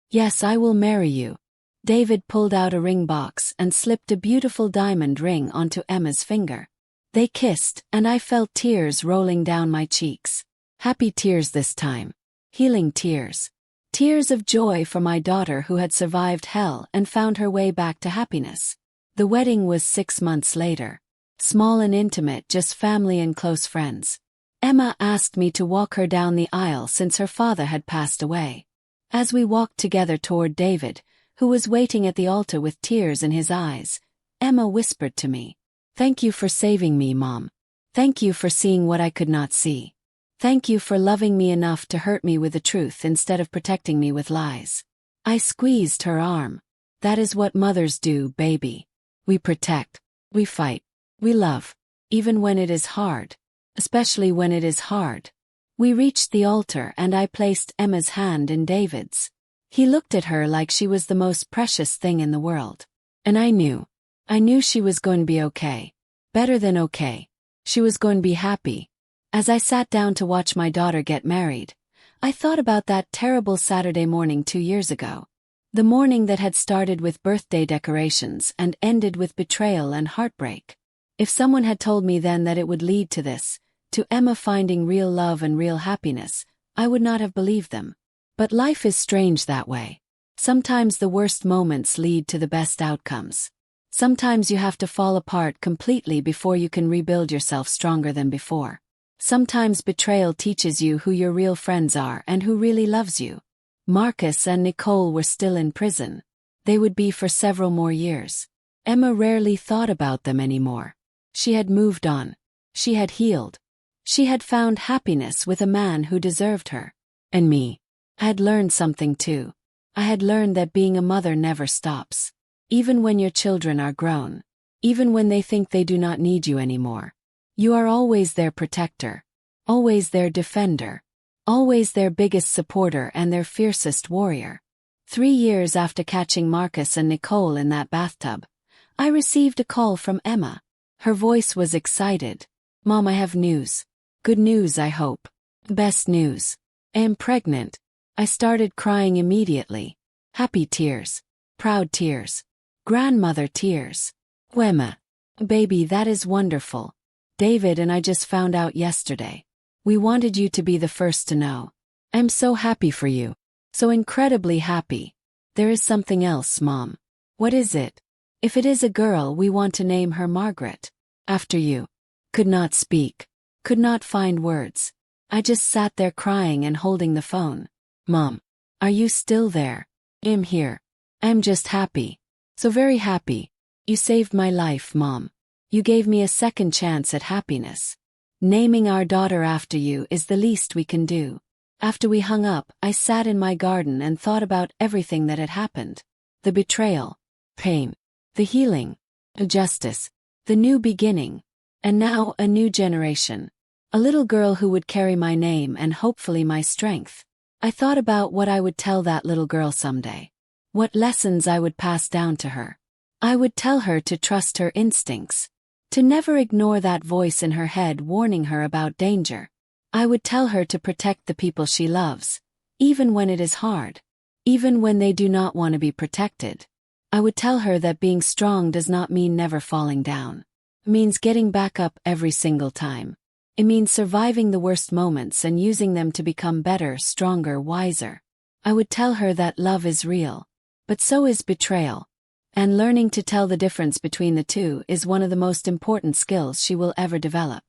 Yes, I will marry you. David pulled out a ring box and slipped a beautiful diamond ring onto Emma's finger. They kissed, and I felt tears rolling down my cheeks. Happy tears this time. Healing tears. Tears of joy for my daughter who had survived hell and found her way back to happiness. The wedding was 6 months later. Small and intimate, just family and close friends. Emma asked me to walk her down the aisle since her father had passed away. As we walked together toward David, who was waiting at the altar with tears in his eyes, Emma whispered to me, "Thank you for saving me, Mom. Thank you for seeing what I could not see. Thank you for loving me enough to hurt me with the truth instead of protecting me with lies." I squeezed her arm. That is what mothers do, baby. We protect. We fight. We love. Even when it is hard. Especially when it is hard. We reached the altar and I placed Emma's hand in David's. He looked at her like she was the most precious thing in the world. And I knew she was going to be okay. Better than okay. She was going to be happy. As I sat down to watch my daughter get married, I thought about that terrible Saturday morning 2 years ago. The morning that had started with birthday decorations and ended with betrayal and heartbreak. If someone had told me then that it would lead to this, to Emma finding real love and real happiness, I would not have believed them. But life is strange that way. Sometimes the worst moments lead to the best outcomes. Sometimes you have to fall apart completely before you can rebuild yourself stronger than before. Sometimes betrayal teaches you who your real friends are and who really loves you. Marcus and Nicole were still in prison. They would be for several more years. Emma rarely thought about them anymore. She had moved on. She had healed. She had found happiness with a man who deserved her. And me. I had learned something too. I had learned that being a mother never stops. Even when your children are grown. Even when they think they do not need you anymore. You are always their protector. Always their defender. Always their biggest supporter and their fiercest warrior. 3 years after catching Marcus and Nicole in that bathtub, I received a call from Emma. Her voice was excited. Mom, I have news. Good news, I hope. Best news. I am pregnant. I started crying immediately. Happy tears. Proud tears. Grandmother tears. Emma. Baby, that is wonderful. David and I just found out yesterday. We wanted you to be the first to know. I'm so happy for you. So incredibly happy. There is something else, Mom. What is it? If it is a girl, we want to name her Margaret. After you. Could not speak. Could not find words. I just sat there crying and holding the phone. Mom. Are you still there? I'm here. I'm just happy. So very happy. You saved my life, Mom. You gave me a second chance at happiness. Naming our daughter after you is the least we can do. After we hung up, I sat in my garden and thought about everything that had happened. The betrayal. Pain. The healing. Justice. The new beginning. And now a new generation. A little girl who would carry my name and hopefully my strength. I thought about what I would tell that little girl someday. What lessons I would pass down to her. I would tell her to trust her instincts. To never ignore that voice in her head warning her about danger. I would tell her to protect the people she loves. Even when it is hard. Even when they do not want to be protected. I would tell her that being strong does not mean never falling down. It means getting back up every single time. It means surviving the worst moments and using them to become better, stronger, wiser. I would tell her that love is real. But so is betrayal. And learning to tell the difference between the two is one of the most important skills she will ever develop.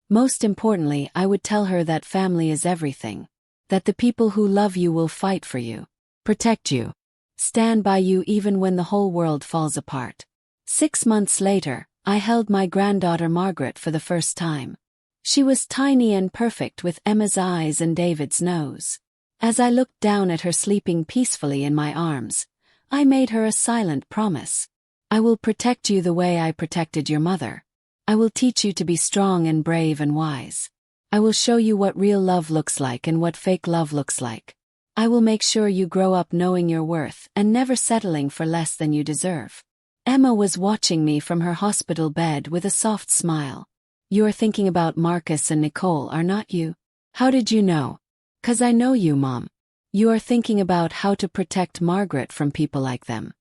Most importantly, I would tell her that family is everything. That the people who love you will fight for you. Protect you. Stand by you even when the whole world falls apart. 6 months later, I held my granddaughter Margaret for the first time. She was tiny and perfect with Emma's eyes and David's nose. As I looked down at her sleeping peacefully in my arms, I made her a silent promise. I will protect you the way I protected your mother. I will teach you to be strong and brave and wise. I will show you what real love looks like and what fake love looks like. I will make sure you grow up knowing your worth and never settling for less than you deserve. Emma was watching me from her hospital bed with a soft smile. You are thinking about Marcus and Nicole, are not you? How did you know? 'Cause I know you, Mom. You are thinking about how to protect Margaret from people like them.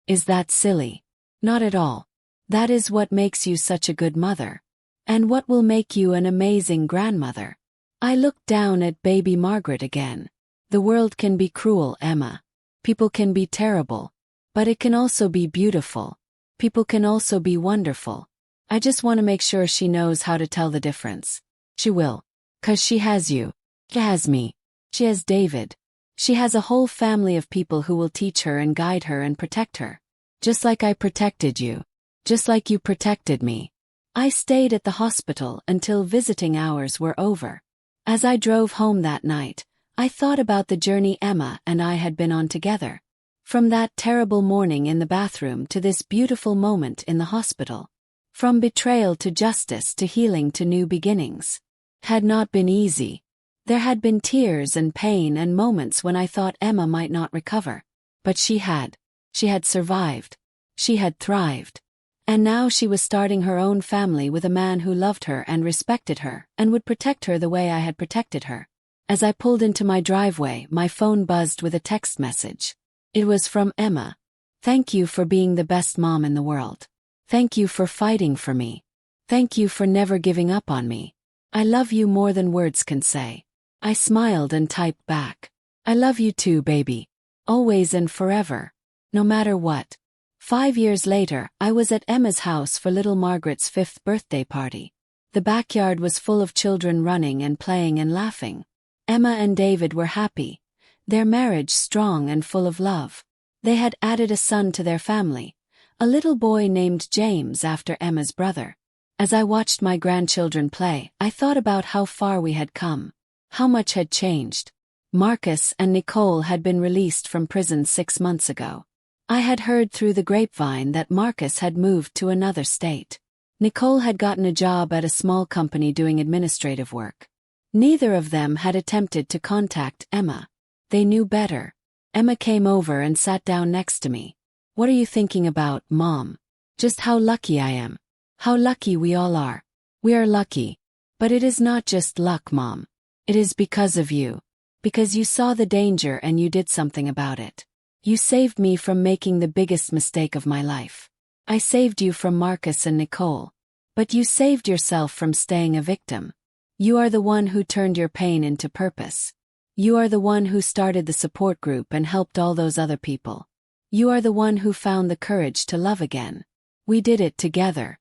Is that silly? Not at all. That is what makes you such a good mother. And what will make you an amazing grandmother. I looked down at baby Margaret again. The world can be cruel, Emma. People can be terrible. But it can also be beautiful. People can also be wonderful. I just want to make sure she knows how to tell the difference. She will. 'Cause she has you. She has me. She has David. She has a whole family of people who will teach her and guide her and protect her. Just like I protected you. Just like you protected me. I stayed at the hospital until visiting hours were over. As I drove home that night, I thought about the journey Emma and I had been on together. From that terrible morning in the bathroom to this beautiful moment in the hospital. From betrayal to justice to healing to new beginnings. Had not been easy. There had been tears and pain and moments when I thought Emma might not recover. But she had. She had survived. She had thrived. And now she was starting her own family with a man who loved her and respected her and would protect her the way I had protected her. As I pulled into my driveway, my phone buzzed with a text message. It was from Emma. Thank you for being the best mom in the world. Thank you for fighting for me. Thank you for never giving up on me. I love you more than words can say. I smiled and typed back. I love you too, baby. Always and forever. No matter what. 5 years later, I was at Emma's house for little Margaret's 5th birthday party. The backyard was full of children running and playing and laughing. Emma and David were happy. Their marriage strong and full of love. They had added a son to their family, a little boy named James after Emma's brother. As I watched my grandchildren play, I thought about how far we had come. How much had changed. Marcus and Nicole had been released from prison 6 months ago. I had heard through the grapevine that Marcus had moved to another state. Nicole had gotten a job at a small company doing administrative work. Neither of them had attempted to contact Emma. They knew better. Emma came over and sat down next to me. What are you thinking about, Mom? Just how lucky I am. How lucky we all are. We are lucky. But it is not just luck, Mom. It is because of you. Because you saw the danger and you did something about it. You saved me from making the biggest mistake of my life. I saved you from Marcus and Nicole. But you saved yourself from staying a victim. You are the one who turned your pain into purpose. You are the one who started the support group and helped all those other people. You are the one who found the courage to love again. We did it together.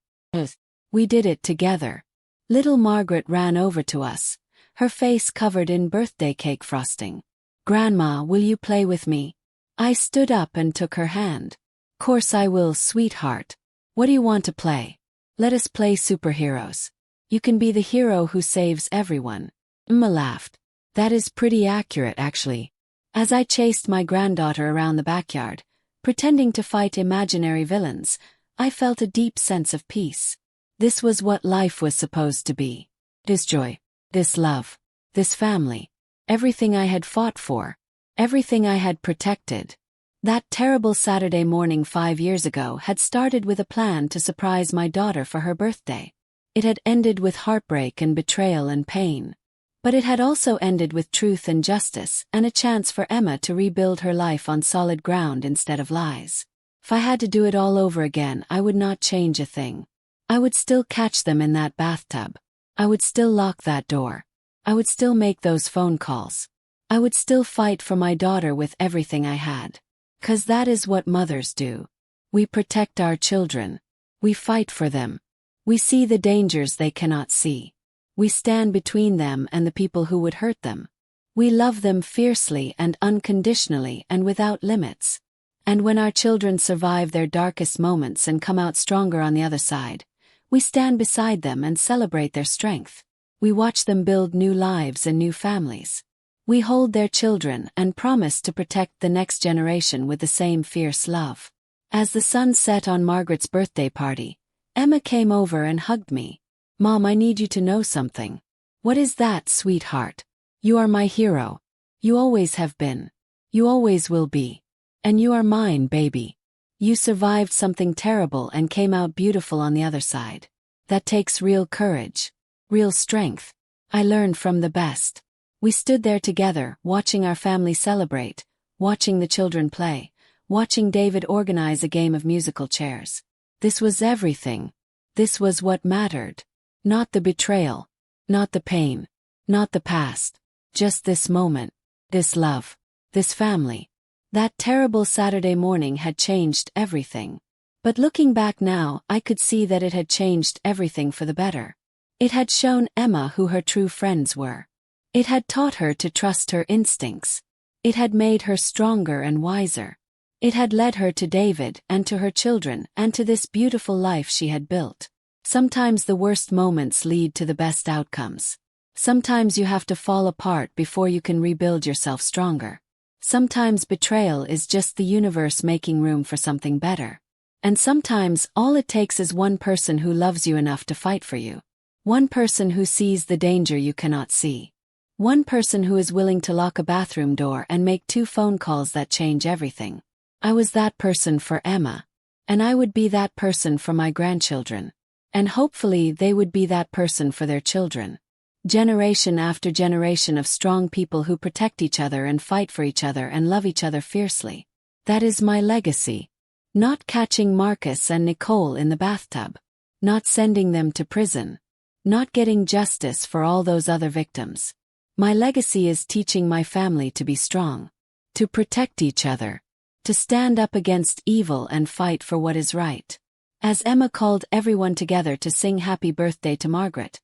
We did it together. Little Margaret ran over to us, her face covered in birthday cake frosting. Grandma, will you play with me? I stood up and took her hand. Course I will, sweetheart. What do you want to play? Let us play superheroes. You can be the hero who saves everyone. Emma laughed. That is pretty accurate, actually. As I chased my granddaughter around the backyard, pretending to fight imaginary villains, I felt a deep sense of peace. This was what life was supposed to be. This joy, this love, this family. Everything I had fought for. Everything I had protected. That terrible Saturday morning 5 years ago had started with a plan to surprise my daughter for her birthday. It had ended with heartbreak and betrayal and pain. But it had also ended with truth and justice and a chance for Emma to rebuild her life on solid ground instead of lies. If I had to do it all over again, I would not change a thing. I would still catch them in that bathtub. I would still lock that door. I would still make those phone calls. I would still fight for my daughter with everything I had. 'Cause that is what mothers do. We protect our children. We fight for them. We see the dangers they cannot see. We stand between them and the people who would hurt them. We love them fiercely and unconditionally and without limits. And when our children survive their darkest moments and come out stronger on the other side, we stand beside them and celebrate their strength. We watch them build new lives and new families. We hold their children and promise to protect the next generation with the same fierce love. As the sun set on Margaret's birthday party, Emma came over and hugged me. Mom, I need you to know something. What is that, sweetheart? You are my hero. You always have been. You always will be. And you are mine, baby. You survived something terrible and came out beautiful on the other side. That takes real courage. Real strength. I learned from the best. We stood there together, watching our family celebrate, watching the children play, watching David organize a game of musical chairs. This was everything. This was what mattered. Not the betrayal. Not the pain. Not the past. Just this moment. This love. This family. That terrible Saturday morning had changed everything. But looking back now, I could see that it had changed everything for the better. It had shown Emma who her true friends were. It had taught her to trust her instincts. It had made her stronger and wiser. It had led her to David and to her children and to this beautiful life she had built. Sometimes the worst moments lead to the best outcomes. Sometimes you have to fall apart before you can rebuild yourself stronger. Sometimes betrayal is just the universe making room for something better. And sometimes all it takes is one person who loves you enough to fight for you. One person who sees the danger you cannot see. One person who is willing to lock a bathroom door and make 2 phone calls that change everything. I was that person for Emma. And I would be that person for my grandchildren. And hopefully they would be that person for their children. Generation after generation of strong people who protect each other and fight for each other and love each other fiercely. That is my legacy. Not catching Marcus and Nicole in the bathtub. Not sending them to prison. Not getting justice for all those other victims. My legacy is teaching my family to be strong. To protect each other. To stand up against evil and fight for what is right. As Emma called everyone together to sing happy birthday to Margaret,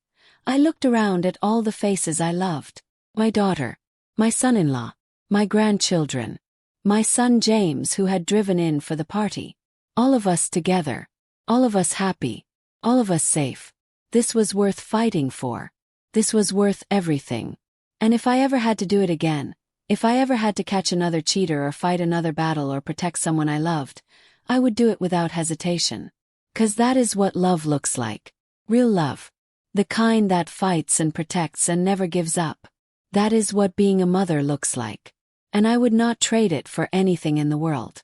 I looked around at all the faces I loved. My daughter. My son-in-law. My grandchildren. My son James, who had driven in for the party. All of us together. All of us happy. All of us safe. This was worth fighting for. This was worth everything. And if I ever had to do it again, if I ever had to catch another cheater or fight another battle or protect someone I loved, I would do it without hesitation. 'Cause that is what love looks like. Real love. The kind that fights and protects and never gives up. That is what being a mother looks like. And I would not trade it for anything in the world.